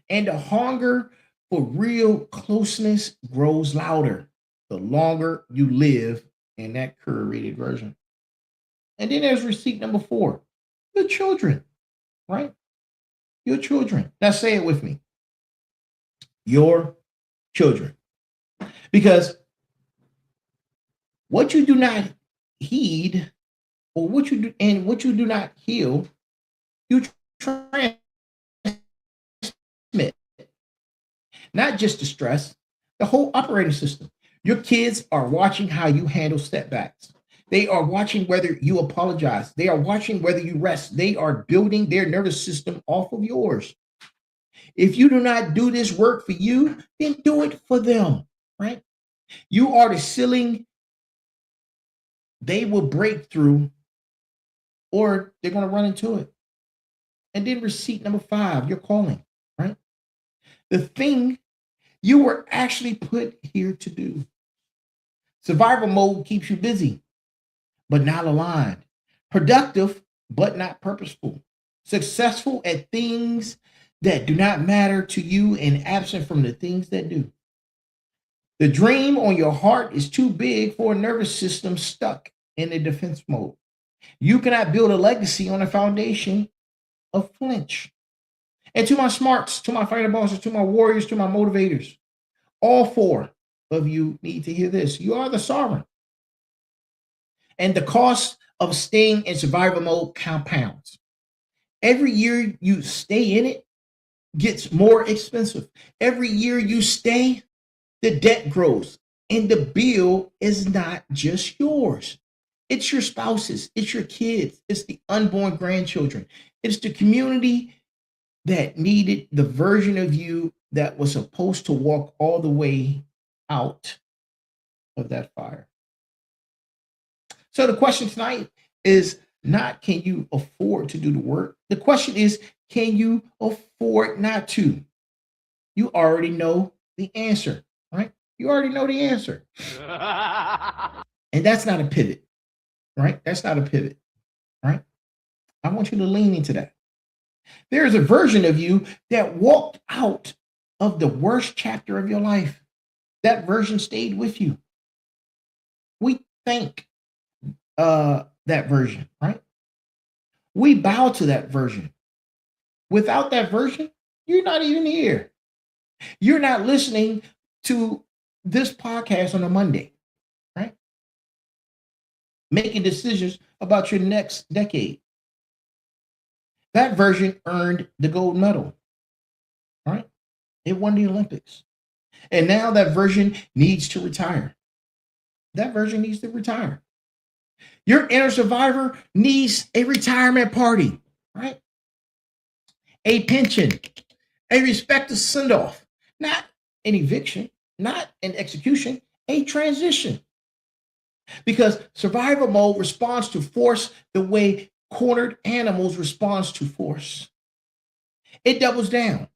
S2: And the hunger for real closeness grows louder the longer you live in that curated version. And then there's receipt number 4, your children, right? Your children. Now say it with me. Your children. Because what you do not heed, or what you do and what you do not heal, you transmit. Not just the stress, the whole operating system. Your kids are watching how you handle setbacks. They are watching whether you apologize. They are watching whether you rest. They are building their nervous system off of yours. If you do not do this work for you, then do it for them, right? You are the ceiling they will break through, or they're going to run into it. And then receipt number 5, your calling, right? The thing you were actually put here to do. Survival mode keeps you busy, but not aligned. Productive, but not purposeful. Successful at things that do not matter to you and absent from the things that do. The dream on your heart is too big for a nervous system stuck in a defense mode. You cannot build a legacy on a foundation of flinch. And to my smarts, to my fighter bosses, to my warriors, to my motivators, all 4 of you need to hear this. You are the sovereign. And the cost of staying in survival mode compounds. Every year you stay in it gets more expensive. Every year you stay, the debt grows. And the bill is not just yours. It's your spouses, it's your kids, it's the unborn grandchildren, it's the community that needed the version of you that was supposed to walk all the way out of that fire. So the question tonight is not, can you afford to do the work? The question is, can you afford not to? You already know the answer, right? You already know the answer. And that's not a pivot, right? That's not a pivot, right? I want you to lean into that. There is a version of you that walked out of the worst chapter of your life. That version stayed with you. We thank that version, right? We bow to that version. Without that version, you're not even here. You're not listening to this podcast on a Monday, right? Making decisions about your next decade. That version earned the gold medal, right? It won the Olympics. And now that version needs to retire. That version needs to retire. Your inner survivor needs a retirement party, right? A pension, a respected send-off, not an eviction, not an execution, a transition. Because survival mode responds to force the way cornered animals respond to force. It doubles down.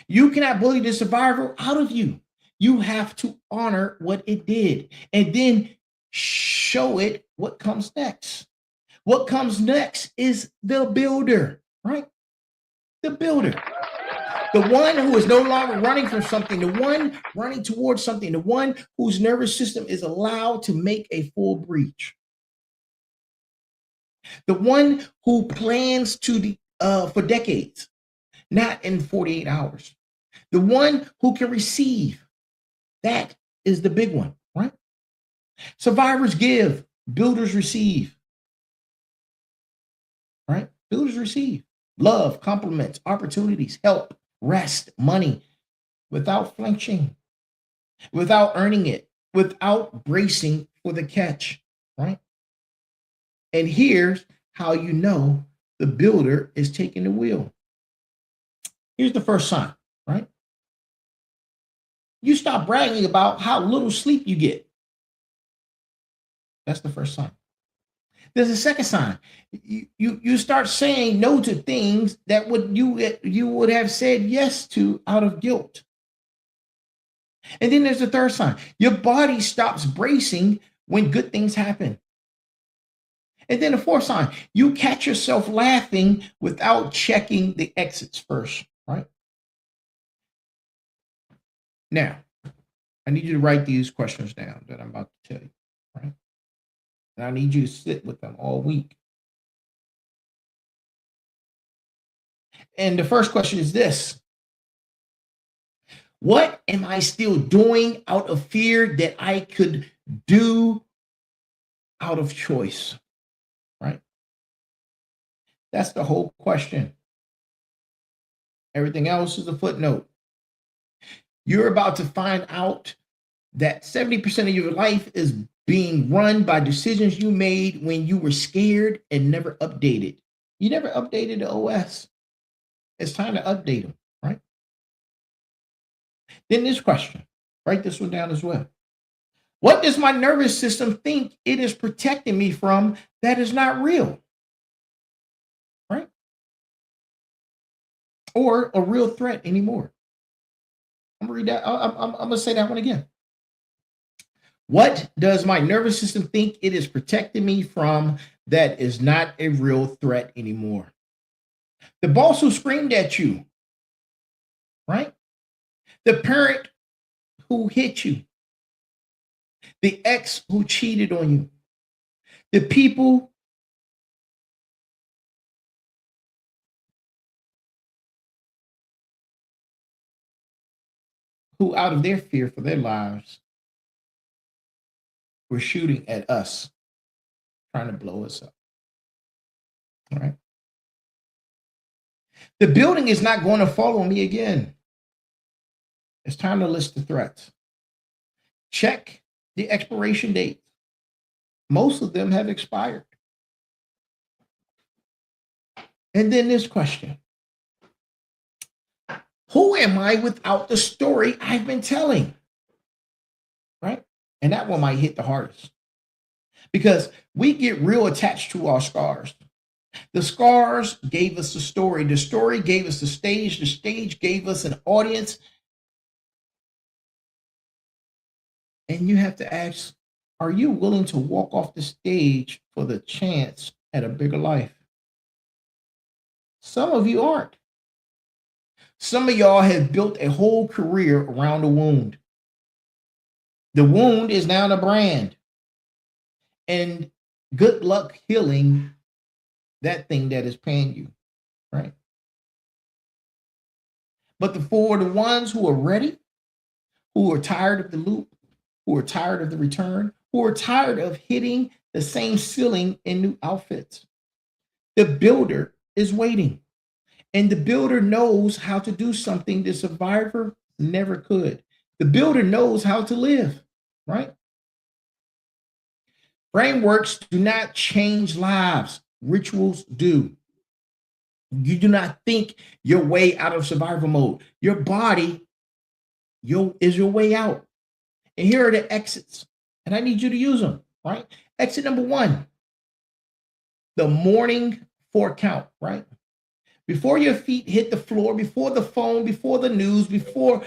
S2: You cannot bully the survivor out of you. You have to honor what it did and then show it what comes next. What comes next is the builder, right? The builder. The one who is no longer running from something, the one running towards something, the one whose nervous system is allowed to make a full breach. The one who plans for decades, not in 48 hours. The one who can receive. That is the big one, right? Survivors give, builders receive. Right? Builders receive love, compliments, opportunities, help, rest, money, without flinching, without earning it, without bracing for the catch, right? And here's how you know the builder is taking the wheel. Here's the first sign, right? You stop bragging about how little sleep you get. That's the first sign. There's a second sign. You start saying no to things that you would have said yes to out of guilt. And then there's the third sign. Your body stops bracing when good things happen. And then the fourth sign, you catch yourself laughing without checking the exits first, right? Now, I need you to write these questions down that I'm about to tell you, right? And I need you to sit with them all week. And the first question is this: what am I still doing out of fear that I could do out of choice? Right? That's the whole question. Everything else is a footnote. You're about to find out that 70% of your life is being run by decisions you made when you were scared and never updated. You never updated the OS. It's time to update them, right? Then this question, write this one down as well. What does my nervous system think it is protecting me from that is not real? Right? Or a real threat anymore? I'm gonna read that. I'm gonna say that one again. What does my nervous system think it is protecting me from that is not a real threat anymore? The boss who screamed at you, right? The parent who hit you, the ex who cheated on you, the people who, out of their fear for their lives, were shooting at us, trying to blow us up. All right. The building is not going to follow me again. It's time to list the threats. Check the expiration dates. Most of them have expired. And then this question: who am I without the story I've been telling? Right? And that one might hit the hardest because we get real attached to our scars. The scars gave us the story. The story gave us the stage. The stage gave us an audience. And you have to ask, are you willing to walk off the stage for the chance at a bigger life? Some of you aren't. Some of y'all have built a whole career around the wound. The wound is now the brand. And good luck healing that thing that is paying you, right? But for the ones who are ready, who are tired of the loop, who are tired of the return, who are tired of hitting the same ceiling in new outfits, the builder is waiting. And the builder knows how to do something the survivor never could. The builder knows how to live, right? Frameworks do not change lives. Rituals do. You do not think your way out of survival mode. Your body is your way out. And here are the exits. And I need you to use them, right? Exit number 1, the morning 4 count, right? Before your feet hit the floor, before the phone, before the news, before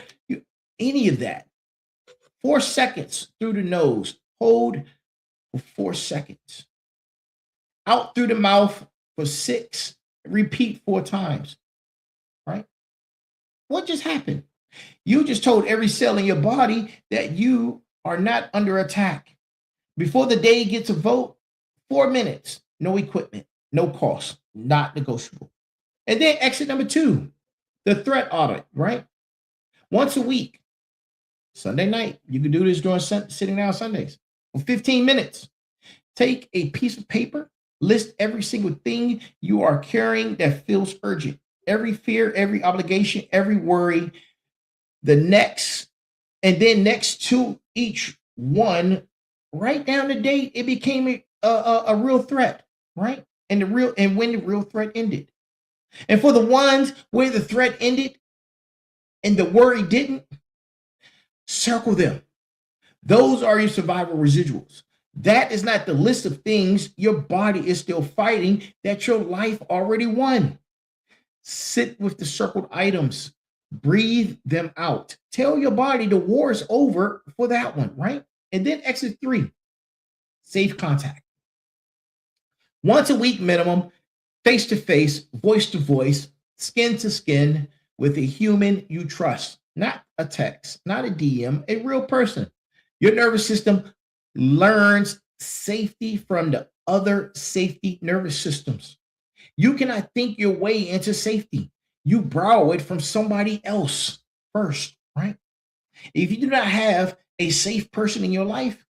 S2: any of that. 4 seconds through the nose. Hold for 4 seconds. Out through the mouth for 6. Repeat 4 times, right? What just happened? You just told every cell in your body that you are not under attack. Before the day gets a vote, 4 minutes, no equipment, no cost, not negotiable. And then exit number 2, the threat audit, right? Once a week, Sunday night, you can do this during sitting down Sundays for 15 minutes. Take a piece of paper, list every single thing you are carrying that feels urgent. Every fear, every obligation, every worry. And then next to each one, write down the date it became a real threat, right? And when the real threat ended. And for the ones where the threat ended and the worry didn't, circle them. Those are your survival residuals. That is not the list of things your body is still fighting that your life already won. Sit with the circled items, breathe them out. Tell your body the war is over for that one, right? And then exit 3, safe contact. Once a week minimum, face to face, voice to voice, skin to skin with a human you trust, not a text, not a DM, a real person. Your nervous system learns safety from the other safety nervous systems. You cannot think your way into safety. You borrow it from somebody else first, right? If you do not have a safe person in your life,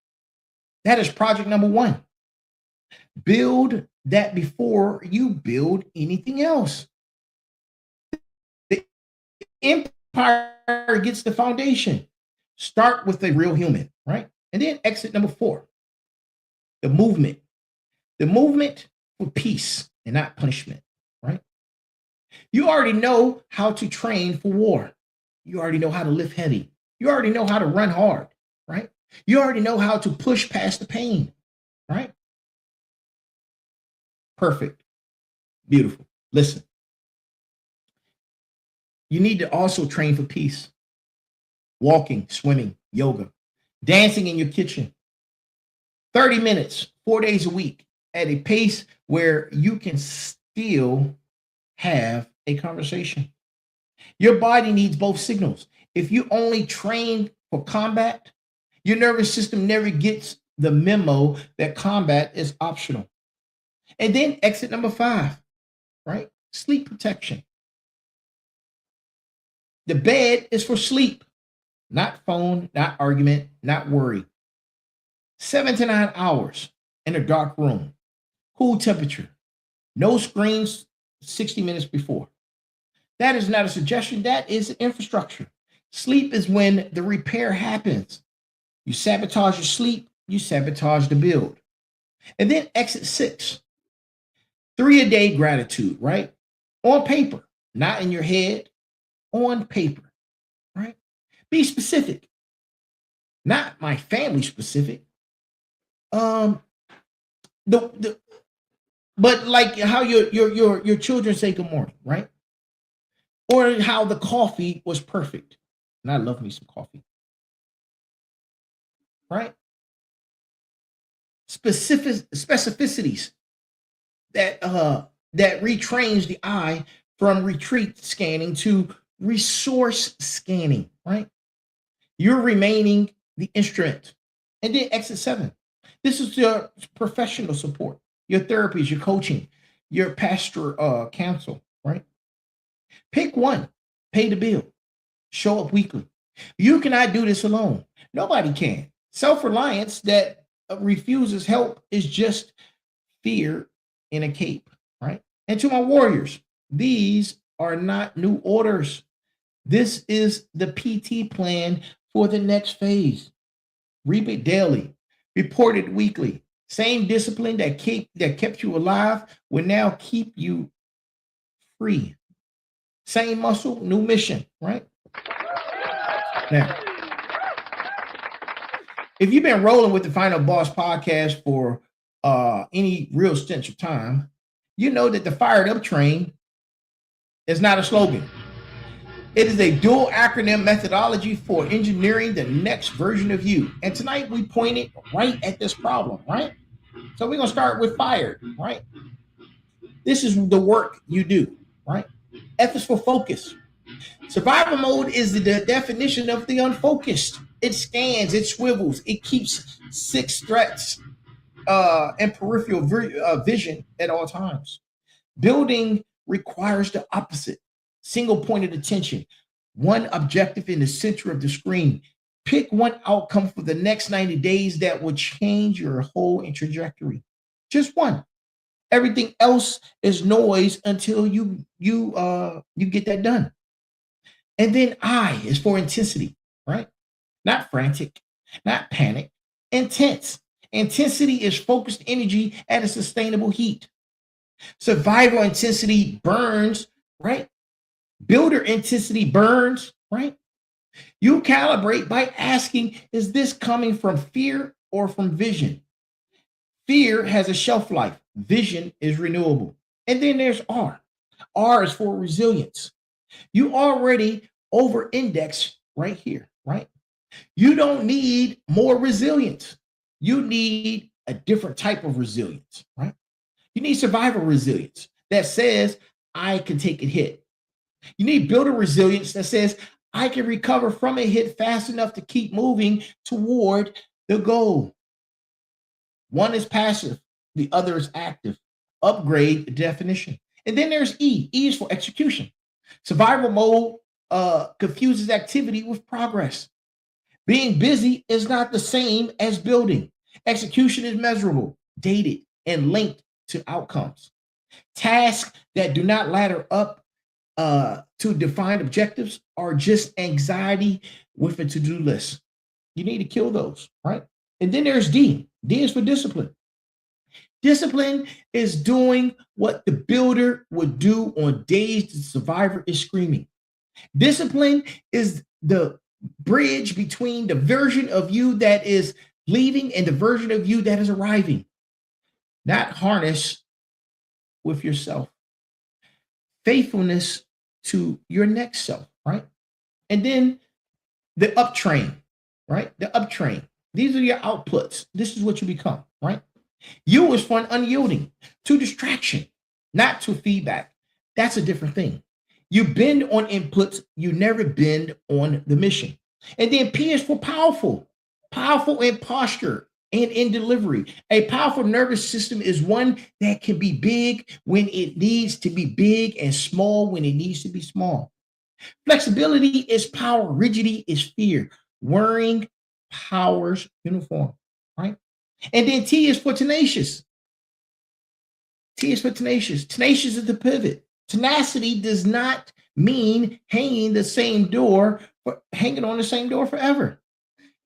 S2: that is project number 1. Build that before you build anything else. The empire gets the foundation. Start with a real human, right? And then exit number 4, the movement. The movement for peace and not punishment, right? You already know how to train for war. You already know how to lift heavy. You already know how to run hard, right? You already know how to push past the pain, right? Perfect. Beautiful. Listen, you need to also train for peace. Walking, swimming, yoga, dancing in your kitchen. 30 minutes, 4 days a week at a pace where you can still have a conversation. Your body needs both signals. If you only train for combat, your nervous system never gets the memo that combat is optional. And then exit number 5, right? Sleep protection. The bed is for sleep, not phone, not argument, not worry. 7 to 9 hours in a dark room, cool temperature, no screens 60 minutes before. That is not a suggestion. That is infrastructure. Sleep is when the repair happens. You sabotage your sleep, you sabotage the build. And then exit 6, 3 a day gratitude, right? On paper, not in your head, on paper, right? Be specific, not my family specific. But like how your children say good morning, right? Or how the coffee was perfect. And I love me some coffee, right? Specificities that retrains the eye from retreat scanning to resource scanning, right? You're remaining the instrument. And then exit 7. This is your professional support, your therapies, your coaching, your pastor counsel, right? Pick one, pay the bill, show up weekly. You cannot do this alone. Nobody can. Self-reliance that refuses help is just fear in a cape, right? And to my warriors, these are not new orders. This is the PT plan for the next phase. Reap it daily, report it weekly. Same discipline that kept you alive will now keep you free. Same muscle, new mission, right? Now, if you've been rolling with the Final Boss podcast for any real stretch of time, you know that the Fired Up Train is not a slogan. It is a dual acronym methodology for engineering the next version of you. And tonight we pointed right at this problem, right? So we're going to start with fired, right? This is the work you do, right? F is for focus. Survival mode is the definition of the unfocused. It scans, it swivels, it keeps 6 threats and peripheral vision at all times. Building requires the opposite. Single pointed attention, one objective in the center of the screen. Pick one outcome for the next 90 days that will change your whole trajectory. Just one. Everything else is noise until you get that done. And then I is for intensity, right? Not frantic, not panic, intense. Intensity is focused energy at a sustainable heat. Survival intensity burns, right? Builder intensity burns, right? You calibrate by asking, is this coming from fear or from vision? Fear has a shelf life. Vision is renewable. And then there's R. R is for resilience. You already over index right here, right? You don't need more resilience. You need a different type of resilience, right? You need survival resilience that says, I can take a hit. You need builder resilience that says, I can recover from a hit fast enough to keep moving toward the goal. One is passive, the other is active. Upgrade the definition. And then there's E. E is for execution. Survival mode confuses activity with progress. Being busy is not the same as building. Execution is measurable, dated, and linked to outcomes. Tasks that do not ladder up to defined objectives are just anxiety with a to-do list. You need to kill those, right? And then there's D. D is for discipline. Discipline is doing what the builder would do on days the survivor is screaming. Discipline is the bridge between the version of you that is leaving and the version of you that is arriving. Not harness with yourself. Faithfulness to your next self, right? And then the uptrain, right? The uptrain. These are your outputs. This is what you become, right? U is for unyielding, to distraction, not to feedback. That's a different thing. You bend on inputs, you never bend on the mission. And then P is for powerful, powerful in posture and in delivery. A powerful nervous system is one that can be big when it needs to be big and small when it needs to be small. Flexibility is power, rigidity is fear. Wearing power's uniform, right? And then T is for tenacious. T is for tenacious. Tenacious is the pivot. Tenacity does not mean hanging on the same door forever.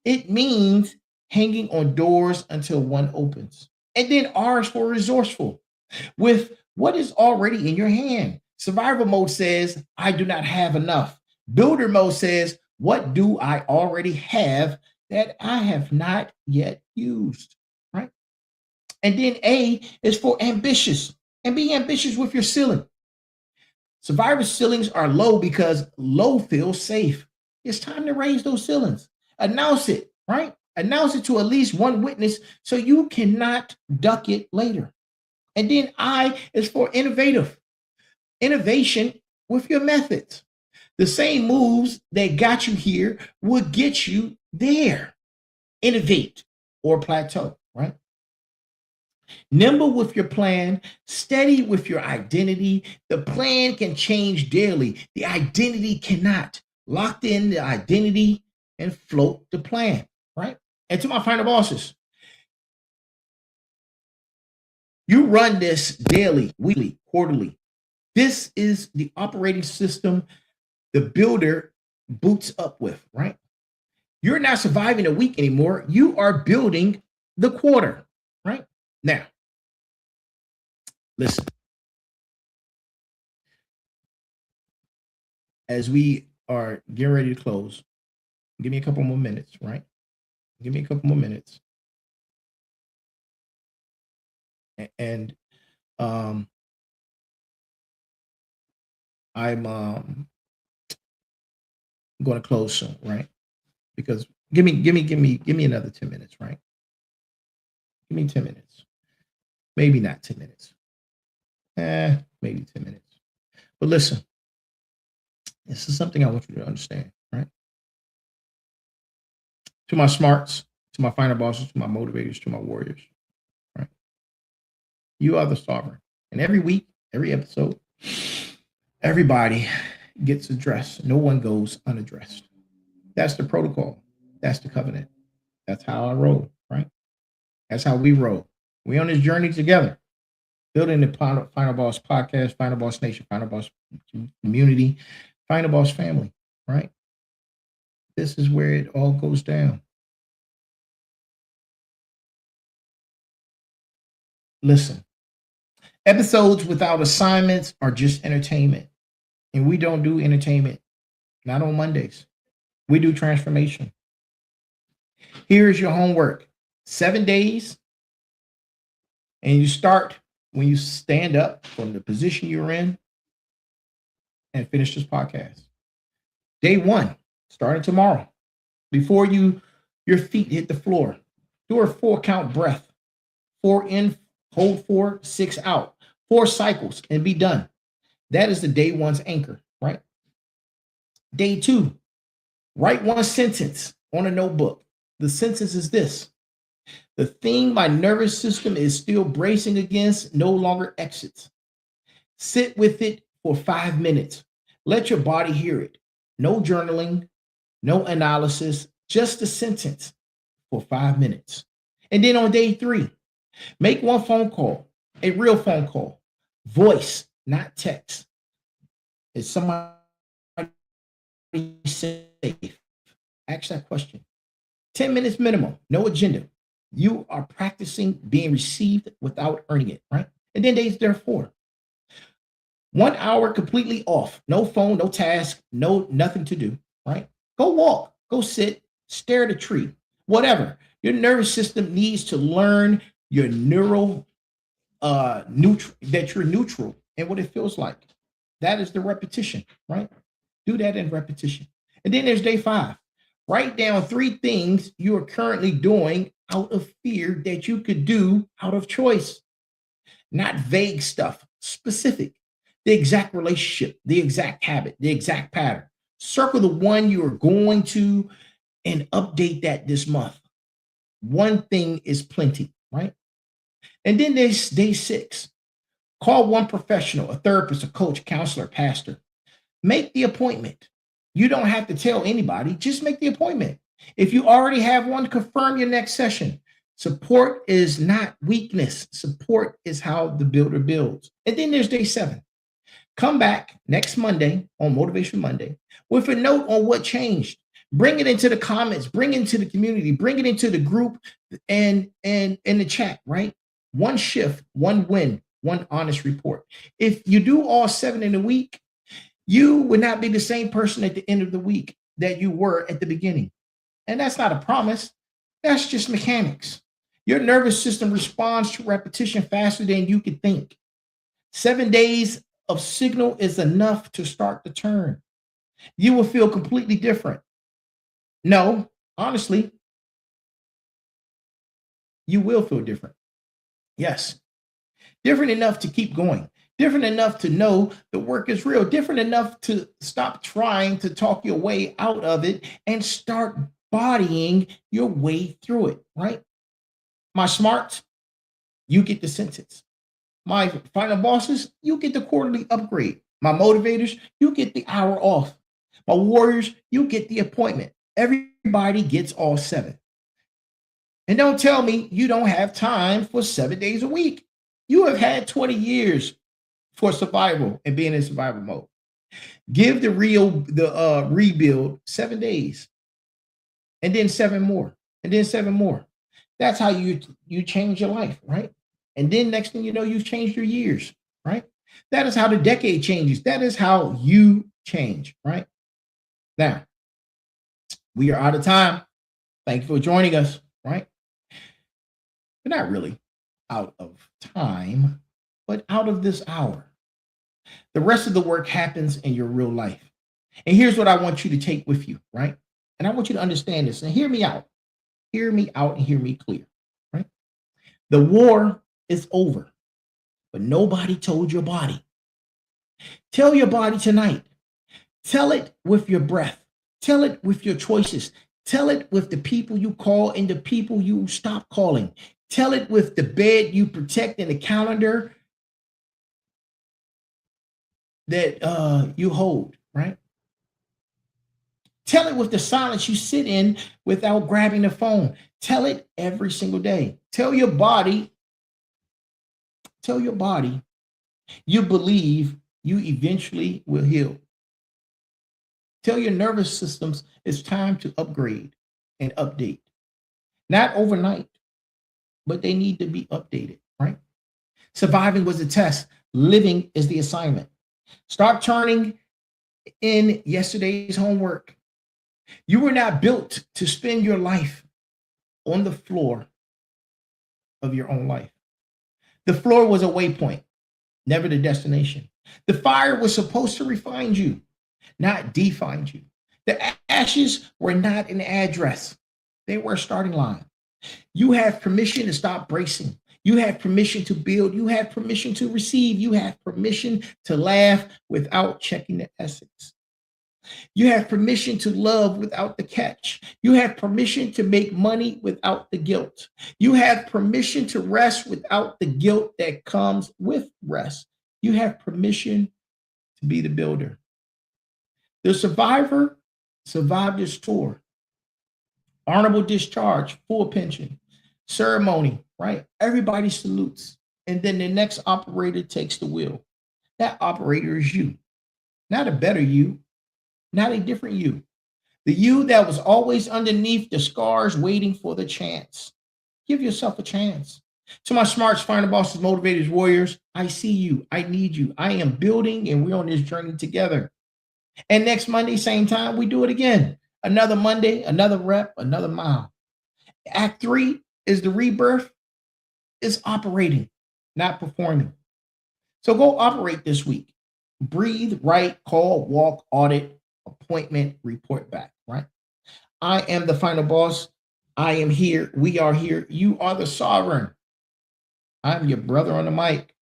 S2: It means hanging on doors until one opens. And then R is for resourceful. With what is already in your hand. Survival mode says, I do not have enough. Builder mode says, what do I already have that I have not yet used, right? And then A is for ambitious. And be ambitious with your ceiling. Survivor ceilings are low because low feels safe. It's time to raise those ceilings. Announce it, right? Announce it to at least one witness so you cannot duck it later. And then I is for innovative. Innovation with your methods. The same moves that got you here will get you there. Innovate or plateau, right? Nimble with your plan, steady with your identity. The plan can change daily. The identity cannot. Locked in the identity and float the plan, right? And to my final bosses, you run this daily, weekly, quarterly. This is the operating system the builder boots up with, right? You're not surviving a week anymore. You are building the quarter, right? Now, listen. As we are getting ready to close, give me a couple more minutes, right? Give me a couple more minutes. And I'm going to close soon, right? Because give me another 10 minutes, right? Give me 10 minutes. Maybe not 10 minutes. Maybe 10 minutes. But listen, this is something I want you to understand, right? To my smarts, to my final bosses, to my motivators, to my warriors, right? You are the sovereign. And every week, every episode, everybody gets addressed. No one goes unaddressed. That's the protocol. That's the covenant. That's how I roll, right? That's how we roll. We're on this journey together, building the Final Boss podcast, Final Boss Nation, Final Boss community, Final Boss family, right? This is where it all goes down. Listen, episodes without assignments are just entertainment. And we don't do entertainment, not on Mondays. We do transformation. Here's your homework. 7 days, And you start when you stand up from the position you're in and finish this podcast. Day 1, starting tomorrow. Before your feet hit the floor, do a 4-count breath. 4 in, hold 4, 6 out. 4 cycles and be done. That is the day 1's anchor, right? Day 2, write 1 sentence on a notebook. The sentence is this: the thing my nervous system is still bracing against no longer exits. Sit with it for 5 minutes. Let your body hear it. No journaling, no analysis, just a sentence for 5 minutes. And then on day 3, make 1 phone call, a real phone call, voice, not text. Is somebody safe? Ask that question. 10 minutes minimum, no agenda. You are practicing being received without earning it, right? And then days there 4. 1 hour completely off. No phone, no task, nothing to do, right? Go walk, go sit, stare at a tree, whatever. Your nervous system needs to learn your neural that you're neutral and what it feels like. That is the repetition, right? Do that in repetition. And then there's day 5. Write down 3 things you are currently doing out of fear that you could do out of choice. Not vague stuff, specific. The exact relationship, the exact habit, the exact pattern. Circle the one you are going to and update that this month. 1 thing is plenty, right? And then there's day 6. Call 1 professional, a therapist, a coach, counselor, pastor. Make the appointment. You don't have to tell anybody, just make the appointment. If you already have one, confirm your next session. Support is not weakness. Support is how the builder builds. And then there's day 7. Come back next Monday on Motivation Monday with a note on what changed. Bring it into the comments, bring it into the community, bring it into the group and in the chat, right? 1 shift, 1 win, 1 honest report. If you do all 7 in a week, you would not be the same person at the end of the week that you were at the beginning. And that's not a promise. That's just mechanics. Your nervous system responds to repetition faster than you could think. 7 days of signal is enough to start the turn. You will feel completely different. No, honestly, you will feel different. Yes. Different enough to keep going. Different enough to know the work is real. Different enough to stop trying to talk your way out of it and start bodying your way through it, right? My smarts, you get the sentence. My final bosses, you get the quarterly upgrade. My motivators, you get the hour off. My warriors, you get the appointment. Everybody gets all 7. And don't tell me you don't have time for 7 days a week. You have had 20 years for survival and being in survival mode. Give the rebuild 7 days, and then 7 more, and then 7 more. That's how you change your life, right? And then next thing you know, you've changed your years, right? That is how the decade changes. That is how you change, right? Now, we are out of time. Thank you for joining us, right? We're not really out of time, but out of this hour. The rest of the work happens in your real life. And here's what I want you to take with you, right? And I want you to understand this and hear me out. Hear me out and hear me clear, right? The war is over, but nobody told your body. Tell your body tonight. Tell it with your breath. Tell it with your choices. Tell it with the people you call and the people you stop calling. Tell it with the bed you protect and the calendar that you hold, right? Tell it with the silence you sit in without grabbing the phone. Tell it every single day. Tell your body you believe you eventually will heal. Tell your nervous systems it's time to upgrade and update. Not overnight, but they need to be updated, right? Surviving was the test. Living is the assignment. Start turning in yesterday's homework. You were not built to spend your life on the floor of your own life. The floor was a waypoint, never the destination. The fire was supposed to refine you, not define you. The ashes were not an address. They were a starting line. You have permission to stop bracing. You have permission to build. You have permission to receive. You have permission to laugh without checking the essence. You have permission to love without the catch. You have permission to make money without the guilt. You have permission to rest without the guilt that comes with rest. You have permission to be the builder. The survivor survived this tour. Honorable discharge, full pension, ceremony, right? Everybody salutes. And then the next operator takes the wheel. That operator is you, not a better you. Not a different you. The you that was always underneath the scars waiting for the chance. Give yourself a chance. To my smarts, final bosses, motivators, warriors, I see you. I need you. I am building and we're on this journey together. And next Monday, same time, we do it again. Another Monday, another rep, another mile. Act 3 is the rebirth. Is operating, not performing. So go operate this week. Breathe, write, call, walk, audit, appointment, report back, right? I am the final boss. I am here. We are here. You are the sovereign. I'm your brother on the mic.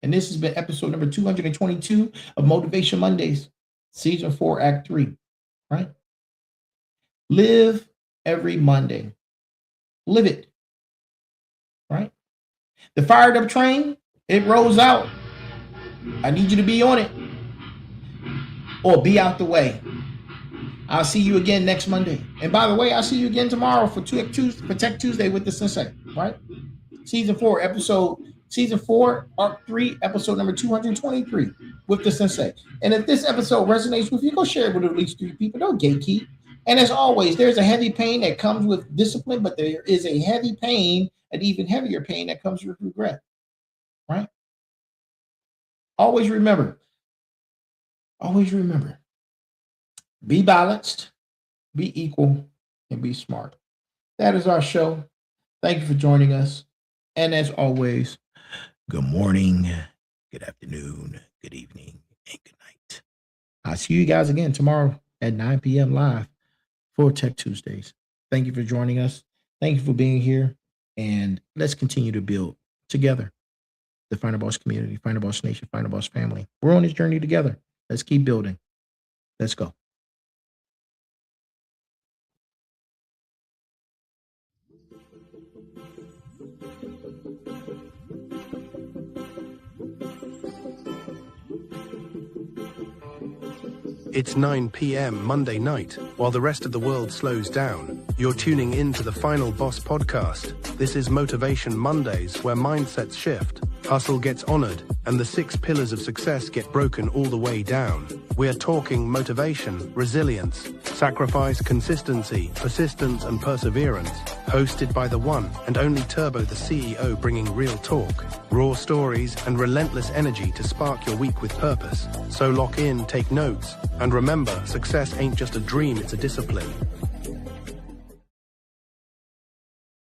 S2: And this has been episode number 222 of Motivation Mondays, season 4, act 3, right? Live every Monday. Live it, right? The fired up train, it rolls out. I need you to be on it. Or be out the way. I'll see you again next Monday. And by the way, I'll see you again tomorrow for Tech Tuesday with the Sensei, right? Season 4, Arc 3, episode number 223 with the Sensei. And if this episode resonates with you, go share it with at least 3 people. Don't gatekeep. And as always, there's a heavy pain that comes with discipline, but there is a heavy pain, an even heavier pain that comes with regret, right? Always remember, be balanced, be equal, and be smart. That is our show. Thank you for joining us. And as always, good morning, good afternoon, good evening, and good night. I'll see you guys again tomorrow at 9 p.m. live for Tech Tuesdays. Thank you for joining us. Thank you for being here. And let's continue to build together the Final Boss community, Final Boss Nation, Final Boss family. We're on this journey together. Let's keep building. Let's go.
S3: It's 9 p.m. Monday night. While the rest of the world slows down, you're tuning in to the Final Boss podcast. This is Motivation Mondays, where mindsets shift, hustle gets honored, and the 6 pillars of success get broken all the way down. We're talking motivation, resilience, sacrifice, consistency, persistence, and perseverance. Hosted by the one and only Turbotheceo, bringing real talk, raw stories, and relentless energy to spark your week with purpose. So lock in, take notes, and remember, success ain't just a dream, it's a discipline.